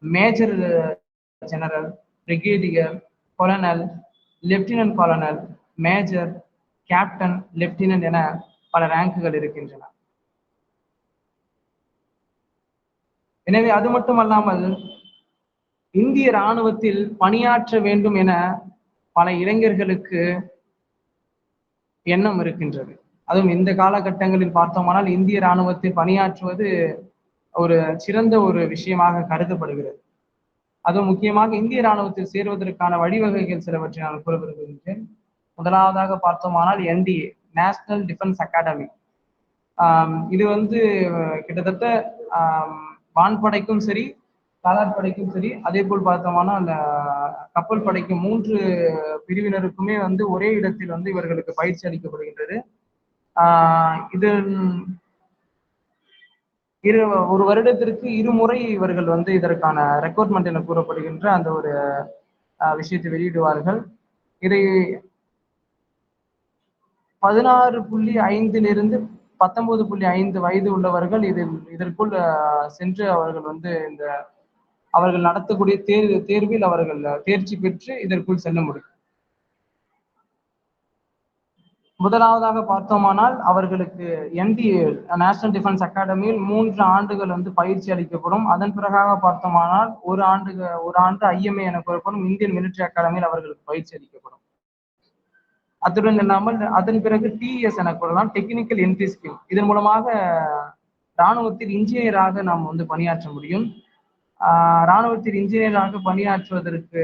major general, brigadier, colonel, lieutenant colonel, major, captain, lieutenant என பல ரேங்குகள் இருக்கின்றன. எனவே அது மட்டுமல்லாமல் இந்திய இராணுவத்தில் பணியாற்ற வேண்டும் என பல இளைஞர்களுக்கு எண்ணம் இருக்கின்றது. அதுவும் இந்த காலகட்டங்களில் பார்த்தோமானால் இந்திய இராணுவத்தில் பணியாற்றுவது ஒரு சிறந்த ஒரு விஷயமாக கருதப்படுகிறது. அதுவும் முக்கியமாக இந்திய இராணுவத்தில் சேருவதற்கான வழிவகைகள் சிலவற்றை நான் கூற விரும்புகின்றேன். முதலாவதாக பார்த்தோமானால் NDA, நேஷனல் டிஃபென்ஸ் அகாடமி. இது கிட்டத்தட்ட வான்படைக்கும் சரி, காலாட்படைக்கும் சரி, அதே போல் பார்த்தோம்னா அந்த கப்பல் படைக்கும் 3 பிரிவினருக்குமே ஒரே இடத்தில் இவர்களுக்கு பயிற்சி அளிக்கப்படுகின்றது. இது ஒரு வருடத்திற்கு 2 முறை இவர்கள் இதற்கான ரெக்ரூட்மெண்ட் என கூறப்படுகின்ற அந்த ஒரு விஷயத்தை வெளியிடுவார்கள். இதை 16.5 19.5 வயது உள்ளவர்கள் இதற்குள் சென்று அவர்கள் அவர்கள் நடத்தக்கூடிய தேர்வில் அவர்கள் தேர்ச்சி பெற்று இதற்குள் செல்ல முடியும். முதலாவதாக பார்த்தோமானால் அவர்களுக்கு NDA, நேஷனல் டிஃபென்ஸ் அகாடமியில் 3 ஆண்டுகள் பயிற்சி அளிக்கப்படும். அதன் பிறகாக பார்த்தோமானால் ஒரு ஆண்டு IMA என கூறப்படும் இந்தியன் மிலிட்டரி அகாடமியில் அவர்களுக்கு பயிற்சி அளிக்கப்படும். அத்துடன் இல்லாமல் அதன் பிறகு TES என கூறலாம், டெக்னிக்கல் என்ட்ரி ஸ்கீம். இதன் மூலமாக இராணுவத்தில் இன்ஜினியராக நாம் பணியாற்ற முடியும். இராணுவத்தில் இன்ஜினியராக பணியாற்றுவதற்கு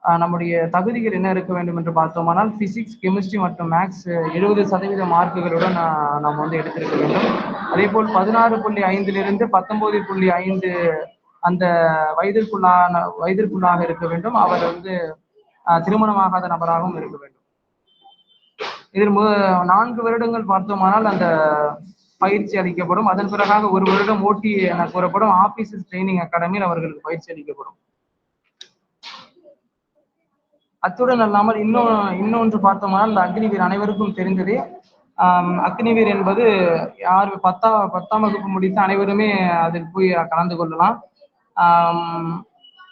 நம்முடைய தகுதிகள் என்ன இருக்க வேண்டும் என்று பார்த்தோமானால் பிசிக்ஸ், கெமிஸ்ட்ரி மற்றும் மேக்ஸ் 70% மார்க்குகளுடன் நாம் எடுத்திருக்க வேண்டும். அதே போல் 16.5 19.5 அந்த வயதிற்குள்ளாக இருக்க வேண்டும். அவர் திருமணமாகாத நபராகவும் இருக்க வேண்டும். இதில் 4 வருடங்கள் பார்த்தோமானால் அந்த பயிற்சி அளிக்கப்படும். அதன் பிறகாக 1 வருடம் OT என கூறப்படும் ஆபீசர்ஸ் ட்ரைனிங் அகாடமியில் அவர்களுக்கு பயிற்சி அளிக்கப்படும். அத்துடன் அல்லாமல் இன்னொன்று பார்த்தோம்னால் இந்த அக்னிவீர் அனைவருக்கும் தெரிந்ததே. அக்னிவீர் என்பது யார் பத்தாம் வகுப்பு முடித்த அனைவருமே அதில் போய் கலந்து கொள்ளலாம்.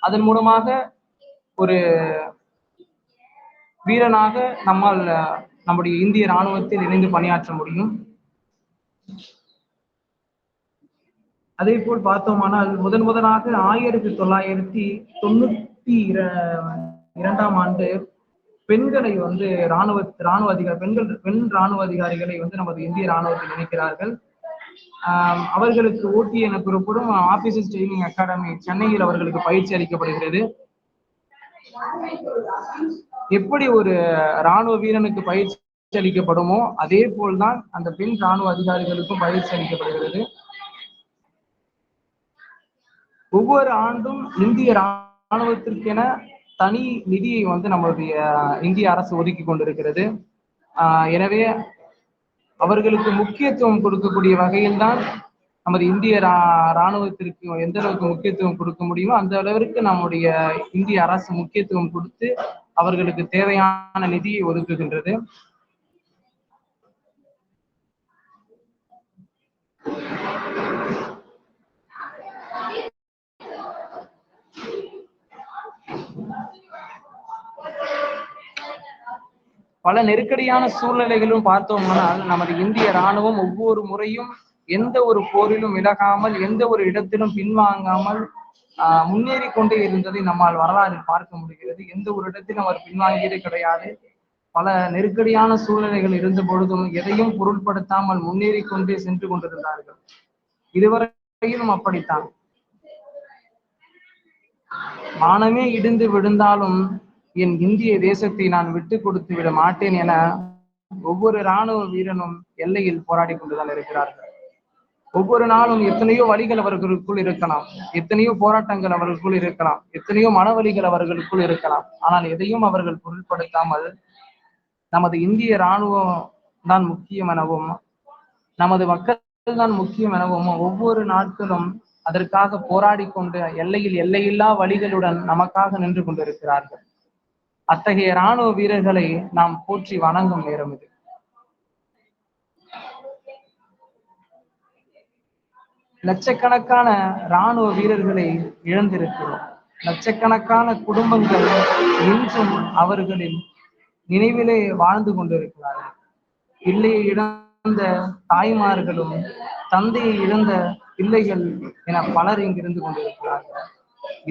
அதன் மூலமாக ஒரு வீரனாக நம்மால் நம்முடைய இந்திய இராணுவத்தில் இணைந்து பணியாற்ற முடியும். அதே போல் பார்த்தோமானால் முதலாக 1992ஆம் ஆண்டு பெண்களை வந்து பெண் ராணுவ அதிகாரிகளை வந்து நமது இந்திய ராணுவத்தில் இணைக்கிறார்கள். அவர்களுக்கு ஓட்டி என கூறப்படும் ஆபீசர்ஸ் ட்ரைனிங் அகாடமி சென்னையில் அவர்களுக்கு பயிற்சி அளிக்கப்படுகிறது. எப்படி ஒரு ராணுவ வீரனுக்கு பயிற்சி அளிக்கப்படுமோ அதே போல்தான் அந்த பெண் ராணுவ அதிகாரிகளுக்கும் பயிற்சி அளிக்கப்படுகிறது. ஒவ்வொரு ஆண்டும் இந்திய ராணுவத்திற்கென தனி நிதியை வந்து நம்மளுடைய இந்திய அரசு ஒதுக்கி கொண்டிருக்கிறது. எனவே அவர்களுக்கு முக்கியத்துவம் கொடுக்கக்கூடிய வகையில் தான் நமது இந்திய ராணுவத்திற்கு எந்த அளவுக்கு முக்கியத்துவம் கொடுக்க முடியுமோ அந்த அளவிற்கு நம்முடைய இந்திய அரசு முக்கியத்துவம் கொடுத்து அவர்களுக்கு தேவையான நிதியை ஒதுக்குகின்றது. பல நெருக்கடியான சூழ்நிலைகளும் பார்த்தோம்னால் நமது இந்திய ராணுவம் ஒவ்வொரு முறையும் எந்த ஒரு போரிலும் விலகாமல் எந்த ஒரு இடத்திலும் பின்வாங்காமல் முன்னேறி கொண்டே இருந்ததை நம்மால் வரலாற்றில் பார்க்க முடிகிறது. எந்த ஒரு இடத்திலும் அவர் பின்வாங்கியது கிடையாது. பல நெருக்கடியான சூழ்நிலைகள் இருந்த பொழுதும் எதையும் பொருட்படுத்தாமல் முன்னேறி கொண்டே சென்று கொண்டிருந்தார்கள். இதுவரையிலும் அப்படித்தான். வானமே இடிந்து விழுந்தாலும் என் இந்திய தேசத்தை நான் விட்டு கொடுத்து விட மாட்டேன் என ஒவ்வொரு இராணுவ வீரனும் எல்லையில் போராடி கொண்டுதான் இருக்கிறார்கள். ஒவ்வொரு நாளும் எத்தனையோ வழிகள் அவர்களுக்குள் இருக்கலாம், எத்தனையோ போராட்டங்கள் அவர்களுக்குள் இருக்கலாம், எத்தனையோ மனவழிகள் அவர்களுக்குள் இருக்கலாம். ஆனால் எதையும் அவர்கள் பொருட்படுத்தாமல் நமது இந்திய இராணுவம் தான் முக்கியம் எனவும் நமது மக்கள் தான் முக்கியம் எனவும் ஒவ்வொரு நாட்களும் அதற்காக போராடி கொண்டு எல்லையில்லா வழிகளுடன் நமக்காக நின்று கொண்டிருக்கிறார்கள். அத்தகைய இராணுவ வீரர்களை நாம் போற்றி வணங்கும் நேரம் இது. லட்சக்கணக்கான இராணுவ வீரர்களை இழந்திருக்கிறோம். லட்சக்கணக்கான குடும்பங்கள் இன்றும் அவர்களின் நினைவிலே வாழ்ந்து கொண்டிருக்கிறார்கள். பிள்ளையை இழந்த தாய்மார்களும் தந்தையை இழந்த பிள்ளைகள் என பலர் இங்கிருந்து கொண்டிருக்கிறார்கள்.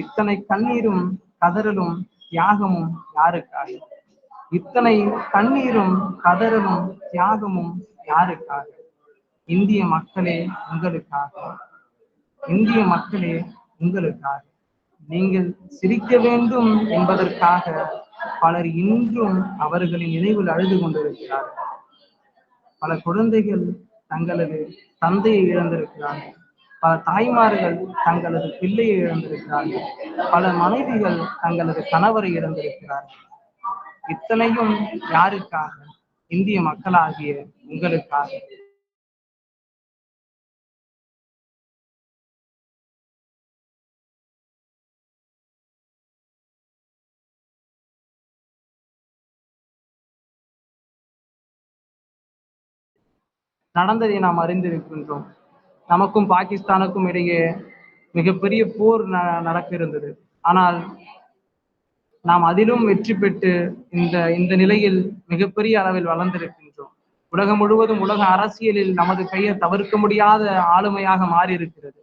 இத்தனை கண்ணீரும் கதறலும் தியாகமும் யாருக்காக? இத்தனை கண்ணீரும் கதறலும் தியாகமும் யாருக்காக? இந்திய மக்களே உங்களுக்காக. இந்திய மக்களே உங்களுக்காக. நீங்கள் சிரிக்க வேண்டும் என்பதற்காக பலர் இன்றும் அவர்களின் நினைவில் அழுது கொண்டிருக்கிறார்கள். பல குழந்தைகள் தங்களது தந்தையை இழந்திருக்கிறார்கள். பல தாய்மார்கள் தங்களது பிள்ளையை இழந்திருக்கிறார்கள். பல மனைவிகள் தங்களது கணவரை இழந்திருக்கிறார்கள். இத்தனையும் யாருக்காக? இந்திய மக்களாகிய உங்களுக்காக. நடந்ததை நாம் அறிந்திருக்கின்றோம். நமக்கும் பாகிஸ்தானுக்கும் இடையே மிகப்பெரிய போர் நடக்க இருந்தது. ஆனால் நாம் அதிலும் வெற்றி பெற்று இந்த நிலையில் மிகப்பெரிய அளவில் வளர்ந்திருக்கின்றோம். உலகம் முழுவதும் உலக அரசியலில் நமது பெயர் தவிர்க்க முடியாத ஆளுமையாக மாறி இருக்கிறது.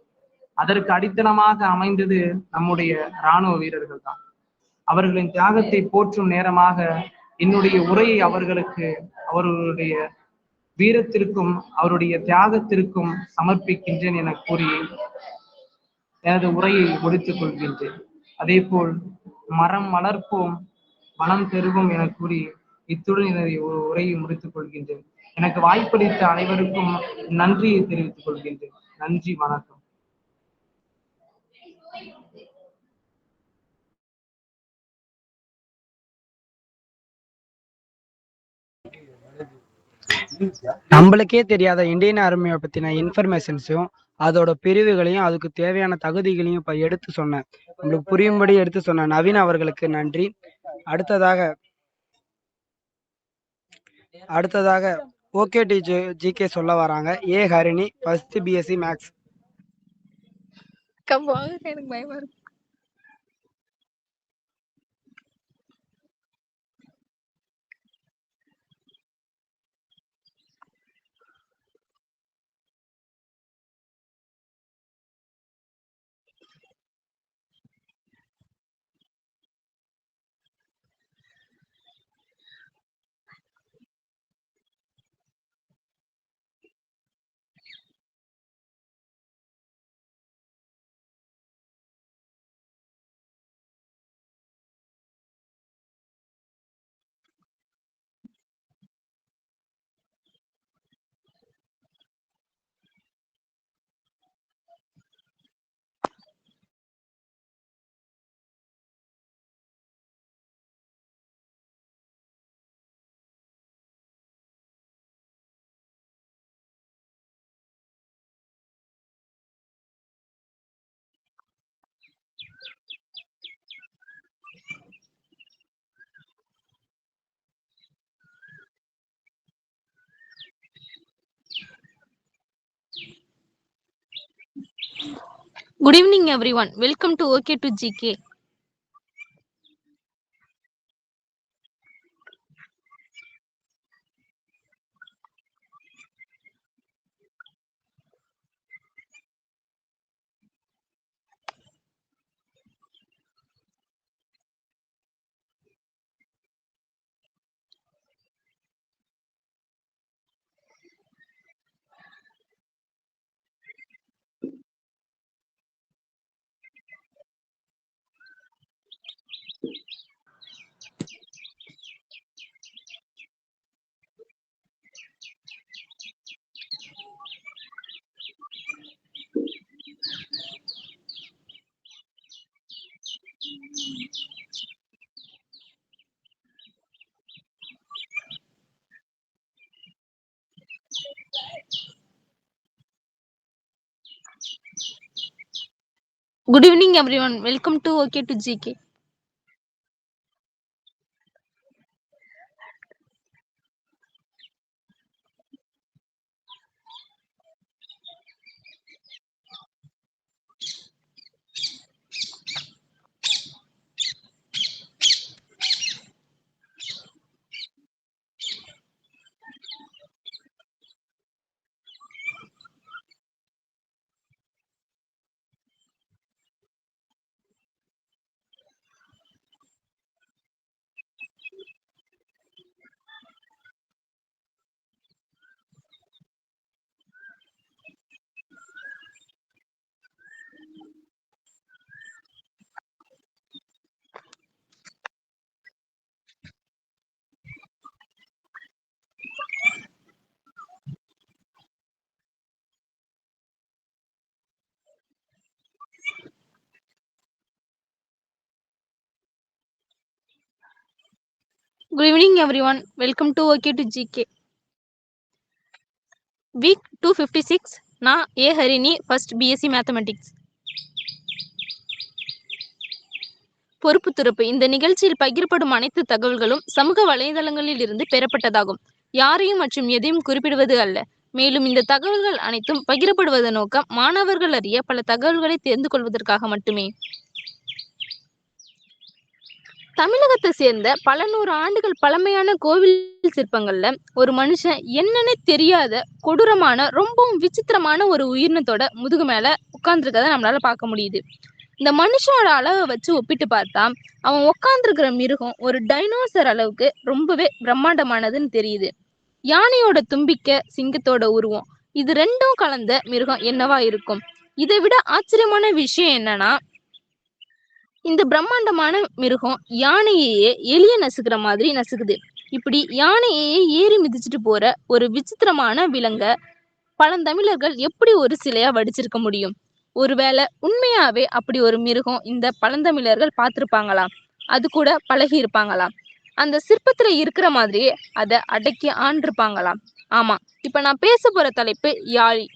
அதற்கு அடித்தளமாக அமைந்தது நம்முடைய இராணுவ வீரர்கள் தான். அவர்களின் தியாகத்தை போற்றும் நேரமாக என்னுடைய உரையை அவர்களுக்கு அவர்களுடைய வீரத்திற்கும் அவருடைய தியாகத்திற்கும் சமர்ப்பிக்கின்றேன் என கூறி எனது உரையை முடித்துக் கொள்கின்றேன். அதே போல் மரம் வளர்ப்போம் வளம் பெறுவோம் என கூறி இத்துடன் எனது உரையை முடித்துக் கொள்கின்றேன். எனக்கு வாய்ப்பளித்த அனைவருக்கும் நன்றியை தெரிவித்துக் கொள்கின்றேன். நன்றி, வணக்கம். நம்மளுக்கே தெரியாத இந்தியன் ஆர்மியை பத்தின இன்ஃபர்மேஷன்ஸையும் அதோட பிரிவுகளையும் அதுக்கு தேவையான தகுதிகளையும் இப்ப எடுத்து சொன்னேன். நம்மளுக்கு புரியும்படி எடுத்து சொன்ன நவீன் அவர்களுக்கு நன்றி. அடுத்ததாக அடுத்ததாக ஓகே ஜிகே சொல்ல வராங்க ஏ ஹரிணி, ஃபர்ஸ்ட் பிஎஸ்சி மேக்ஸ். எனக்கு பயமா இருக்கு. Good evening, everyone. Welcome to OK to GK. Good evening, everyone. Welcome to OK to GK. Good evening, everyone. Welcome to OK to GK. Week 256. நான் ஏ ஹரிணி, ஃபர்ஸ்ட் பிஎஸ்சி மேத்தமெட்டிக்ஸ். பொறுப்பு துறப்பு. இந்த நிகழ்ச்சியில் பகிரப்படும் அனைத்து தகவல்களும் சமூக வலைதளங்களில் இருந்து பெறப்பட்டதாகும். யாரையும் மற்றும் எதையும் குறிப்பிடுவது அல்ல. மேலும் இந்த தகவல்கள் அனைத்தும் பகிரப்படுவதன் நோக்கம் மாணவர்கள் அறிய பல தகவல்களை தெரிந்து கொள்வதற்காக மட்டுமே. தமிழகத்தை சேர்ந்த பல நூறு ஆண்டுகள் பழமையான கோவில் சிற்பங்கள்ல ஒரு மனுஷன் என்னன்னே தெரியாத கொடூரமான ரொம்பவும் விசித்திரமான ஒரு உயிரினத்தோட முதுகு மேல உட்கார்ந்துருக்கதை நம்மளால பார்க்க முடியுது. இந்த மனுஷனோட அளவை வச்சு ஒப்பிட்டு பார்த்தா அவன் உட்கார்ந்துருக்கிற மிருகம் ஒரு டைனோசர் அளவுக்கு ரொம்பவே பிரம்மாண்டமானதுன்னு தெரியுது. யானையோட தும்பிக்கை, சிங்கத்தோட உருவம், இது ரெண்டும் கலந்த மிருகம் என்னவா இருக்கும்? இதை விட ஆச்சரியமான விஷயம் என்னன்னா, இந்த பிரம்மாண்டமான மிருகம் யானையே எலிய நசுக்கிற மாதிரி நசுக்குது. இப்படி யானையே ஏறி மிதிச்சுட்டு போற ஒரு விசித்திரமான விலங்க பழந்தமிழர்கள் எப்படி ஒரு சிலையா வடிச்சிருக்க முடியும்? ஒருவேளை உண்மையாவே அப்படி ஒரு மிருகம் இந்த பழந்தமிழர்கள் பார்த்திருப்பாங்களாம், அது கூட பழகி இருப்பாங்களாம், அந்த சிற்பத்துல இருக்கிற மாதிரியே அதை அடக்கி ஆண்டிருப்பாங்களாம். ஆமா, இப்ப நான் பேச போற தலைப்பு யாழி.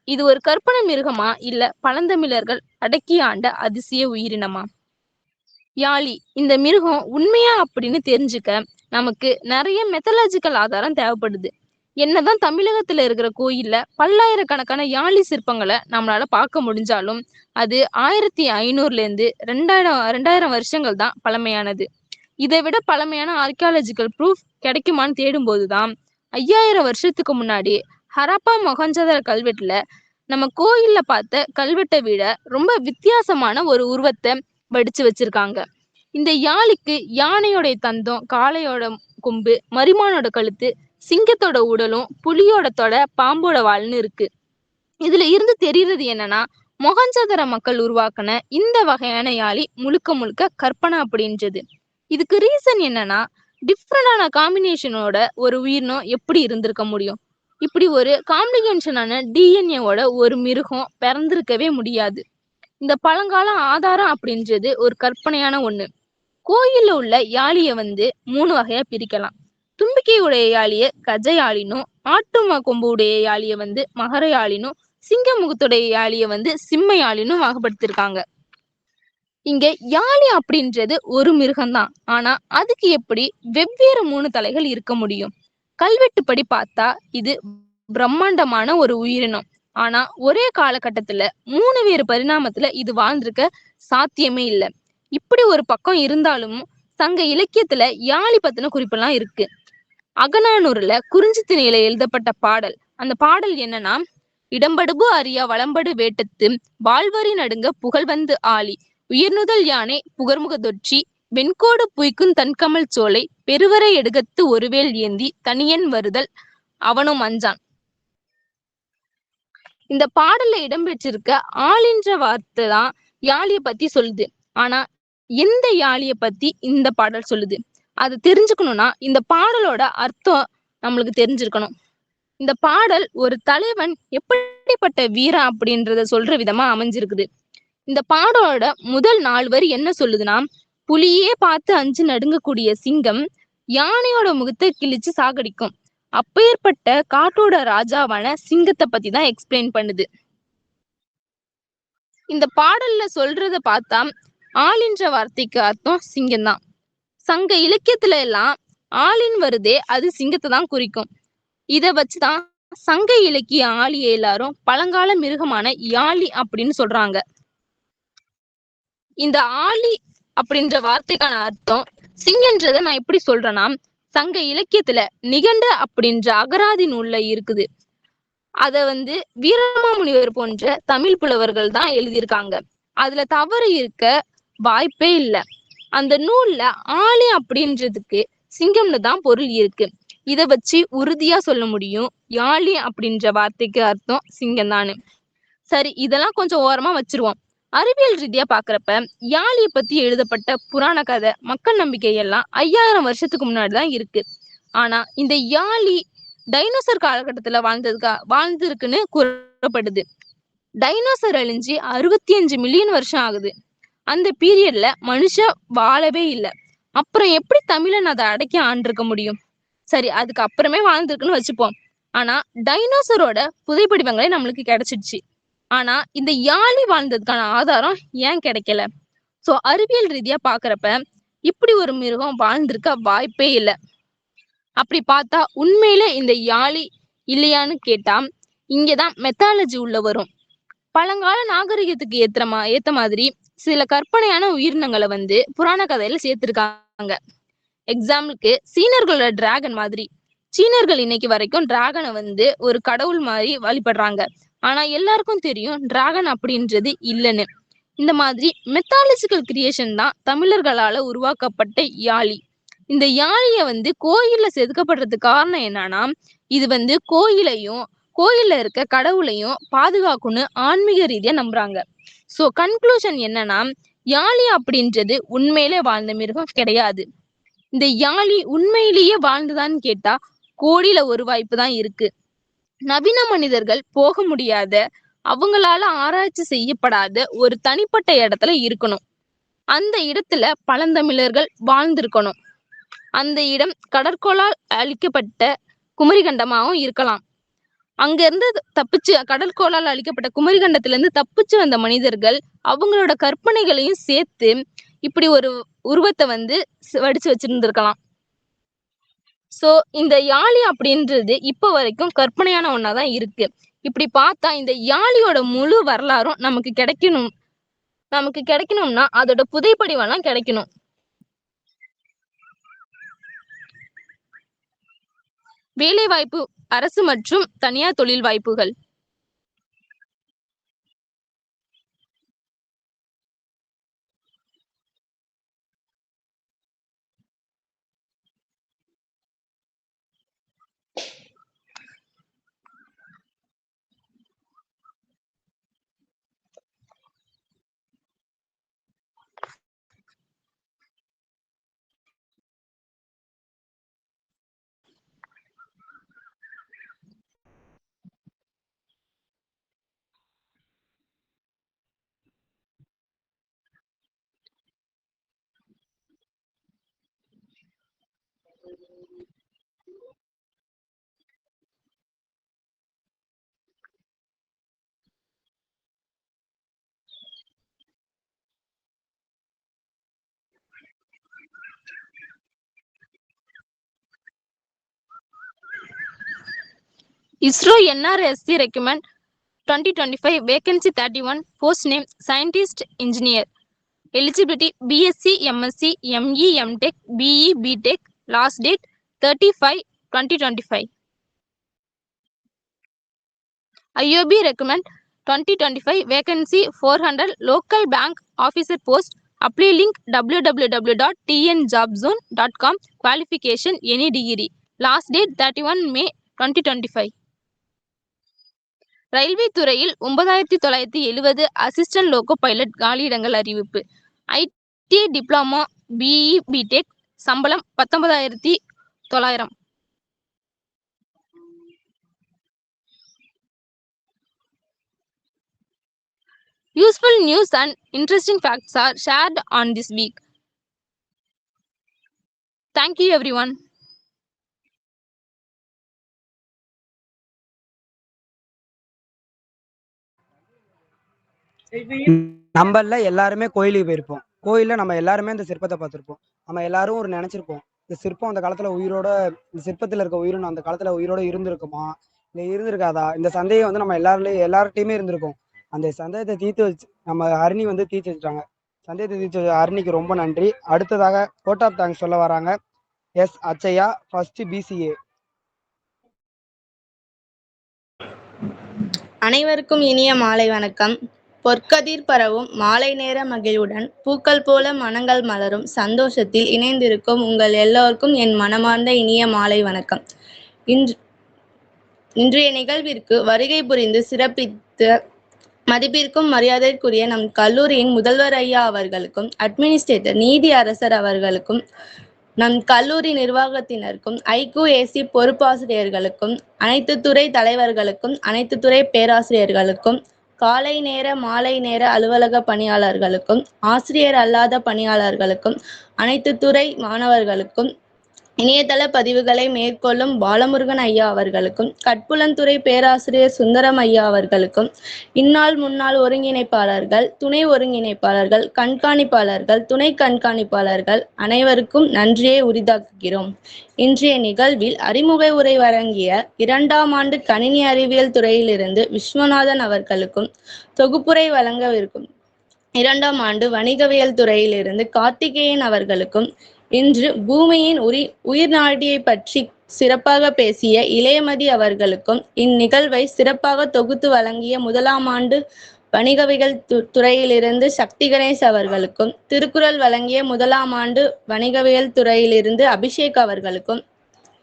இது ஒரு கற்பனை மிருகமா இல்ல பழந்தமிழர்கள் அடக்கி ஆண்ட அதிசய உயிரினமா? யாழி இந்த மிருகம் உண்மையா அப்படின்னு தெரிஞ்சுக்க நமக்கு நிறைய மெத்தலாஜிக்கல் ஆதாரம் தேவைப்படுது. என்னதான் தமிழகத்துல இருக்கிற கோயில்ல பல்லாயிரக்கணக்கான யாழி சிற்பங்களை நம்மளால பார்க்க முடிஞ்சாலும் அது 1500 இருந்து 2000 வருஷங்கள் தான் பழமையானது. இதை விட பழமையான ஆர்கியாலஜிக்கல் ப்ரூஃப் கிடைக்குமான்னு தேடும் போதுதான் 5000 வருஷத்துக்கு முன்னாடி ஹரப்பா மொஹஞ்சதார கல்வெட்டுல நம்ம கோயில்ல பார்த்த கல்வெட்டை விட ரொம்ப வித்தியாசமான ஒரு உருவத்தை வடிச்சு வச்சிருக்காங்க. இந்த யாழிக்கு யானையோட தந்தம், காளையோட கொம்பு, மரிமானோட கழுத்து, சிங்கத்தோட உடலும், புலியோட தொடை, பாம்போட வால்னு இருக்கு. இதுல இருந்து தெரியுறது என்னன்னா, மொஹஞ்சதார மக்கள் உருவாக்குன இந்த வகையான யாழி முழுக்க முழுக்க கற்பனை அப்படின்றது. இதுக்கு ரீசன் என்னன்னா, டிஃப்ரெண்டான காம்பினேஷனோட ஒரு உயிரினம் எப்படி இருந்திருக்க முடியும்? இப்படி ஒரு காம்ப்ளிகேஷனான டிஎன்ஏவோட ஒரு மிருகம் பிறந்திருக்கவே முடியாது. இந்த பழங்கால ஆதாரம் அப்படின்றது ஒரு கற்பனையான ஒண்ணு. கோயில்ல உள்ள யாழிய 3 வகையா பிரிக்கலாம். தும்பிக்கை உடைய யாழிய கஜ யாழினும், ஆட்டு கொம்பு உடைய யாழிய மகர யாழினும், சிங்க முகத்துடைய யாழிய சிம்ம யாழினும் வகைப்படுத்திருக்காங்க. இங்க யாழி அப்படின்றது ஒரு மிருகம்தான். ஆனா அதுக்கு எப்படி வெவ்வேறு 3 தலைகள் இருக்க முடியும்? கல்வெட்டுப்படி பார்த்தா இது பிரம்மாண்டமான ஒரு உயிரினம். ஆனா ஒரே காலகட்டத்துல 3 வேறு பரிணாமத்துல இது வாழ்ந்திருக்க சாத்தியமே இல்லை. இப்படி ஒரு பக்கம் இருந்தாலும் சங்க இலக்கியத்துல யாழி பத்தின குறிப்பெல்லாம் இருக்கு. அகநானூறுல குறிஞ்சி திணையில எழுதப்பட்ட பாடல். அந்த பாடல் என்னன்னா, இடம்படுபு அறியா வளம்படு வேட்டத்து வாழ்வரி நடுங்க புகழ் ஆழி உயர்நுதல் யானை புகர்முக தொற்றி வெண்கோடு புய்க்கும் தன்கமல் சோலை பெருவரை எடுகத்து ஒருவேல் ஏந்தி தனியன் வருதல் அவனும் அஞ்சான். இந்த பாடல்ல இடம்பெற்றிருக்க ஆளின்ற வார்த்தை தான் யாழிய பத்தி சொல்லுது. ஆனா எந்த யாழிய பத்தி இந்த பாடல் சொல்லுது? அது தெரிஞ்சுக்கணும்னா இந்த பாடலோட அர்த்தம் நம்மளுக்கு தெரிஞ்சிருக்கணும். இந்த பாடல் ஒரு தலைவன் எப்படிப்பட்ட வீரன் அப்படின்றத சொல்ற விதமா அமைஞ்சிருக்குது. இந்த பாடலோட முதல் 4 வரி என்ன சொல்லுதுன்னா, புலியே பார்த்து அஞ்சு நடுங்கக்கூடிய சிங்கம் யானையோட முகத்தை கிழிச்சு சாகடிக்கும். அப்பேற்பட்ட காட்டோட ராஜாவான சிங்கத்தை பத்தி தான் எக்ஸ்பிளைன் பண்ணுது. இந்த பாடல்ல சொல்றத பார்த்தா ஆளின்ற வார்த்தைக்கு அர்த்தம் சிங்கம் தான். சங்க இலக்கியத்துல எல்லாம் ஆளின் வருதே அது சிங்கத்தை தான் குறிக்கும். இத வச்சுதான் சங்க இலக்கிய ஆளிய எல்லாரும் பழங்கால மிருகமான யாழி அப்படின்னு சொல்றாங்க. இந்த ஆளி அப்படின்ற வார்த்தைக்கான அர்த்தம் சிங்கன்றத நான் எப்படி சொல்றேன்னா, சங்க இலக்கியத்துல நிகண்ட அப்படின்ற அகராதி நூல்ல இருக்குது. அத வீரமாமுனிவர் போன்ற தமிழ் புலவர்கள் தான் எழுதியிருக்காங்க. அதுல தவறு இருக்க வாய்ப்பே இல்லை. அந்த நூல்ல ஆளி அப்படின்றதுக்கு சிங்கம்னு தான் பொருள் இருக்கு. இத வச்சு உறுதியா சொல்ல முடியும் யாழி அப்படின்ற வார்த்தைக்கு அர்த்தம் சிங்கம் தானு. சரி, இதெல்லாம் கொஞ்சம் ஓரமா வச்சிருவோம். அறிவியல் ரீதியா பாக்குறப்ப யாழிய பத்தி எழுதப்பட்ட புராண கதை, மக்கள் நம்பிக்கை எல்லாம் 5000 வருஷத்துக்கு முன்னாடிதான் இருக்கு. ஆனா இந்த யாழி டைனோசர் காலகட்டத்துல வாழ்ந்திருக்குன்னு கூறப்படுது. டைனோசர் அழிஞ்சு 65 மில்லியன் வருஷம் ஆகுது. அந்த பீரியட்ல மனுஷன் வாழவே இல்லை. அப்புறம் எப்படி தமிழன் அதை அடக்கி ஆண்டிருக்க முடியும்? சரி, அதுக்கு அப்புறமே வாழ்ந்திருக்குன்னு வச்சுப்போம். ஆனா டைனோசரோட புதைப்படிவங்களே நம்மளுக்கு கிடைச்சிடுச்சு. ஆனா இந்த யாழி வாழ்ந்ததுக்கான ஆதாரம் ஏன் கிடைக்கல? சோ அறிவியல் ரீதியா பாக்குறப்ப இப்படி ஒரு மிருகம் வாழ்ந்திருக்க வாய்ப்பே இல்லை. அப்படி பார்த்தா உண்மையில இந்த யாழி இல்லையான்னு கேட்டா இங்கதான் மெத்தாலஜி உள்ள வரும். பழங்கால நாகரிகத்துக்கு ஏத்த மாதிரி சில கற்பனையான உயிரினங்களை புராண கதையில சேர்த்திருக்காங்க. எக்ஸாம்பிளுக்கு சீனர்களோட டிராகன் மாதிரி. சீனர்கள் இன்னைக்கு வரைக்கும் டிராகனை ஒரு கடவுள் மாதிரி வழிபடுறாங்க. ஆனா எல்லாருக்கும் தெரியும் டிராகன் அப்படின்றது இல்லைன்னு. இந்த மாதிரி மெத்தாலஜிக்கல் கிரியேஷன் தான் தமிழர்களால உருவாக்கப்பட்ட யாழி. இந்த யாழிய கோயில்ல செதுக்கப்படுறதுக்கு காரணம் என்னன்னா, இது கோயிலையும் கோயில்ல இருக்க கடவுளையும் பாதுகாக்கும்னு ஆன்மீக ரீதியா நம்புறாங்க. சோ கன்க்ளூஷன் என்னன்னா, யாழி அப்படின்றது உண்மையிலே வாழ்ந்த மிருகம் கிடையாது. இந்த யாழி உண்மையிலேயே வாழ்ந்துதான்னு கேட்டா கோடியில ஒரு வாய்ப்பு தான் இருக்கு. நவீன மனிதர்கள் போக முடியாத, அவங்களால ஆராய்ச்சி செய்யப்படாத ஒரு தனிப்பட்ட இடத்துல இருக்கணும். அந்த இடத்துல பழந்தமிழர்கள் வாழ்ந்திருக்கணும். அந்த இடம் கடற்கோளால் அழிக்கப்பட்ட குமரிகண்டமாகவும் இருக்கலாம். அங்க இருந்து கடற்கோளால் அழிக்கப்பட்ட குமரிகண்டத்துல இருந்து தப்பிச்சு வந்த மனிதர்கள் அவங்களோட கற்பனைகளையும் சேர்த்து இப்படி ஒரு உருவத்தை வடிச்சு வச்சிருந்திருக்கலாம். ஸோ இந்த யாழி அப்படின்றது இப்போ வரைக்கும் கற்பனையான ஒன்றா தான் இருக்கு. இப்படி பார்த்தா இந்த யாழியோட முழு வரலாறும் நமக்கு கிடைக்கணும்னா அதோட புதைப்படிவெல்லாம் கிடைக்கணும். வேலை வாய்ப்பு, அரசு மற்றும் தனியார் தொழில் வாய்ப்புகள். ISRO NRSC recommend 2025 vacancy 31, post name scientist engineer. Eligibility BSc, MSc, ME, MTech, BE, BTech. Last date 35/2025. IOB recommend 2025 vacancy 400 local bank officer post. Apply link www.tnjobzone.com. Qualification any degree. Last date 31 May 2025. Railway துறையில் 9970 அசிஸ்டன்ட் லோகோ பைலட் காலியிடங்கள் அறிவிப்பு. ITI diploma, BE, BTech. சம்பளம் 19,900. Useful news and interesting facts are shared on this week. Thank you everyone. நம்மள எல்லாருமே கோயிலுக்கு போயிருப்போம். கோயில்ல நம்ம எல்லாருமே இந்த சிற்பத்தை பார்த்திருப்போம். நம்ம எல்லாரும் ஒரு நினைச்சிருப்போம், இந்த சிற்பம் அந்த காலத்துல உயிரோட, இந்த சிற்பத்துல இருக்க உயிரினம் அந்த காலத்துல உயிரோட இருந்திருக்குமா இல்ல இருந்திருக்காதா, இந்த சந்தேகம் வந்து நம்ம எல்லார்ட்டையுமே இருந்திருக்கும். அந்த சந்தேகத்தை தீர்த்து வச்சு நம்ம ஹரிணி வந்து தீர்த்து வச்சுட்டாங்க. சந்தேகத்தை தீர்த்து வச்ச ஹரிணிக்கு ரொம்ப நன்றி. அடுத்ததாக கோட் ஆஃப் தேங்க்ஸ் சொல்ல வராங்க எஸ் அச்சையா, ஃபர்ஸ்ட் BCA. அனைவருக்கும் இனிய மாலை வணக்கம். பொற்கதிர் பரவும் மாலை நேர மகிழ்வுடன் பூக்கள் போல மனங்கள் மலரும் சந்தோஷத்தில் இணைந்திருக்கும் உங்கள் எல்லோருக்கும் என் மனமார்ந்த இனிய மாலை வணக்கம். இன்றைய நிகழ்விற்கு வருகை புரிந்து சிறப்பித்த மதிப்பிற்கும் மரியாதைக்குரிய நம் கல்லூரியின் முதல்வர் ஐயா அவர்களுக்கும், அட்மினிஸ்ட்ரேட்டர் நீதி அரசர் அவர்களுக்கும், நம் கல்லூரி நிர்வாகத்தினருக்கும், IQAC பொறுப்பாசிரியர்களுக்கும், அனைத்து துறை தலைவர்களுக்கும், அனைத்து துறை பேராசிரியர்களுக்கும், காலை நேர மாலை நேர அலுவலக பணியாளர்களுக்கும், ஆசிரியர் அல்லாத பணியாளர்களுக்கும், அனைத்து துறை மாணவர்களுக்கும், இணையதள பதிவுகளை மேற்கொள்ளும் பாலமுருகன் ஐயா அவர்களுக்கும், கட்புலன்துறை பேராசிரியர் சுந்தரம் ஐயா அவர்களுக்கும், இந்நாள் முன்னாள் ஒருங்கிணைப்பாளர்கள், துணை ஒருங்கிணைப்பாளர்கள், கண்காணிப்பாளர்கள், துணை கண்காணிப்பாளர்கள் அனைவருக்கும் நன்றியை உரித்தாக்குகிறோம். இன்றைய நிகழ்வில் அறிமுக உரை வழங்கிய 2ஆம் ஆண்டு கணினி அறிவியல் துறையிலிருந்து விஸ்வநாதன் அவர்களுக்கும், தொகுப்புரை வழங்கவிருக்கும் 2ஆம் ஆண்டு வணிகவியல் துறையிலிருந்து கார்த்திகேயன் அவர்களுக்கும், இன்று பூமியின் உயிர் நாடியை பற்றி சிறப்பாக பேசிய இளையமதி அவர்களுக்கும், இந்நிகழ்வை சிறப்பாக தொகுத்து வழங்கிய 1ஆம் ஆண்டு வணிகவியல் துறையிலிருந்து சக்தி கணேஷ் அவர்களுக்கும், திருக்குறள் வழங்கிய 1ஆம் ஆண்டு வணிகவியல் துறையிலிருந்து அபிஷேக் அவர்களுக்கும்,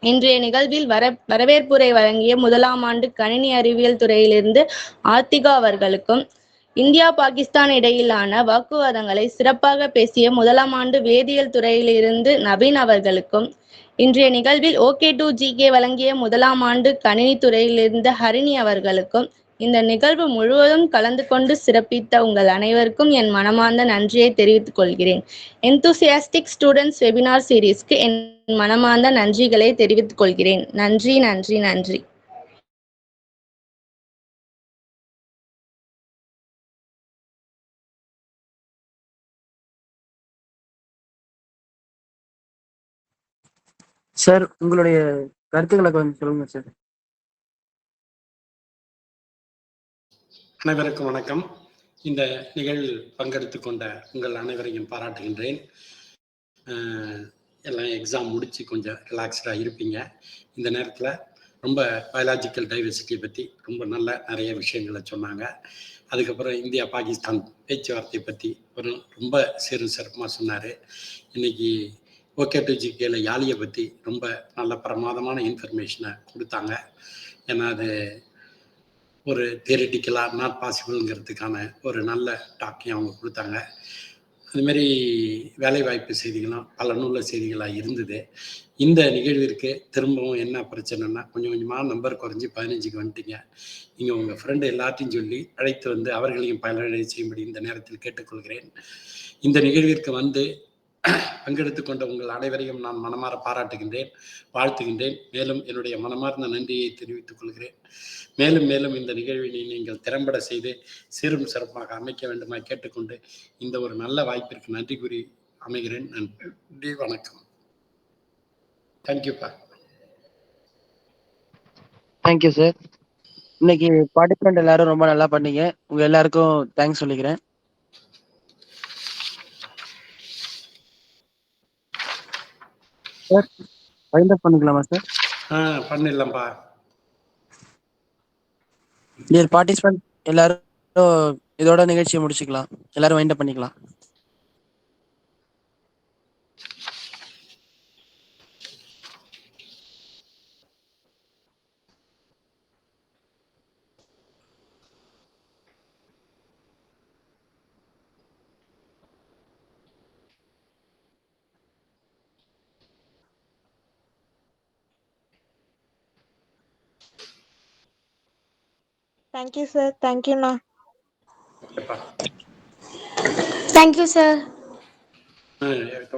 இன்றைய நிகழ்வில் வரவேற்புரை வழங்கிய 1ஆம் ஆண்டு கணினி அறிவியல் துறையிலிருந்து ஆர்த்திகா அவர்களுக்கும், இந்தியா பாகிஸ்தான் இடையிலான வாக்குவாதங்களை சிறப்பாக பேசிய 1ஆம் ஆண்டு வேதியியல் துறையிலிருந்து நவீன் அவர்களுக்கும், இன்றைய நிகழ்வில் OK to GK வழங்கிய 1ஆம் ஆண்டு கணினி துறையிலிருந்து ஹரிணி அவர்களுக்கும், இந்த நிகழ்வு முழுவதும் கலந்து கொண்டு சிறப்பித்த உங்கள் அனைவருக்கும் என் மனமார்ந்த நன்றியை தெரிவித்துக் கொள்கிறேன். எந்தூசியாஸ்டிக் ஸ்டூடெண்ட்ஸ் வெபினார் சீரீஸ்க்கு என் மனமார்ந்த நன்றிகளை தெரிவித்துக் கொள்கிறேன். நன்றி நன்றி நன்றி. சார் உங்களுடைய கருத்துக்களை கொஞ்சம் சொல்லுங்க சார். அனைவருக்கும் வணக்கம். இந்த நிகழ்வில் பங்கெடுத்து கொண்ட உங்கள் அனைவரையும் பாராட்டுகின்றேன். எல்லாம் எக்ஸாம் முடிச்சு கொஞ்சம் ரிலாக்ஸ்டாக இருப்பீங்க. இந்த நேரத்தில் ரொம்ப பயாலாஜிக்கல் டைவர்சிட்டியை பற்றி ரொம்ப நல்ல நிறைய விஷயங்களை சொன்னாங்க. அதுக்கப்புறம் இந்தியா பாகிஸ்தான் பேச்சுவார்த்தை பற்றி ரொம்ப சிறப்பாக சொன்னார். இன்னைக்கு OK2GK யாழியை பற்றி ரொம்ப நல்ல பிரமாதமான இன்ஃபர்மேஷனை கொடுத்தாங்க. ஏன்னா அது ஒரு தியரிட்டிக்கலாக நாட் பாசிபிள்ங்கிறதுக்கான ஒரு நல்ல டாக்கையும் அவங்க கொடுத்தாங்க. அதுமாரி வேலைவாய்ப்பு செய்திகளும் பல நூல்ல செய்திகளாக இருந்தது. இந்த நிகழ்விற்கு திரும்பவும் என்ன பிரச்சனைன்னா, கொஞ்சம் கொஞ்சமாக நம்பர் குறைஞ்சி 15க்கு வந்துட்டீங்க. நீங்கள் உங்கள் ஃப்ரெண்டு எல்லாத்தையும் சொல்லி அழைத்து வந்து அவர்களையும் பயனடை செய்யும்படி இந்த நேரத்தில் கேட்டுக்கொள்கிறேன். இந்த நிகழ்விற்கு வந்து பங்கெடுத்து கொண்ட உங்கள் அனைவரையும் நான் மனமாற பாராட்டுகின்றேன், வாழ்த்துகின்றேன். மேலும் என்னுடைய மனமார்ந்த நன்றியை தெரிவித்துக் கொள்கிறேன். மேலும் மேலும் இந்த நிகழ்வினை நீங்கள் திறம்பட செய்து சீரும் சிறப்பாக அமைக்க வேண்டுமாய் கேட்டுக்கொண்டு இந்த ஒரு நல்ல வாய்ப்பிற்கு நன்றி கூறி அமைகிறேன். நன்றி, வணக்கம். தேங்க்யூப்பா. Thank you sir. இன்னைக்கு பார்ட்டிசிபெண்ட் எல்லாரும் ரொம்ப நல்லா பண்ணீங்க. உங்க எல்லாருக்கும் தேங்க்ஸ் சொல்லிக்கிறேன். சார் வைண்ட் அப் பண்ணிக்கலாமா சார்? பண்ணிடலாம்ப்பா. டியர் பார்ட்டிசிபெண்ட் எல்லாரும் இதோட நிகழ்ச்சியை முடிச்சுக்கலாம். எல்லாரும் வைண்ட் அப் பண்ணிக்கலாம். Thank you sir. தேங்க்யூண்ணா. ஓகேப்பா. Thank you sir.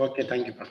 ஓகே, தேங்க்யூப்பா.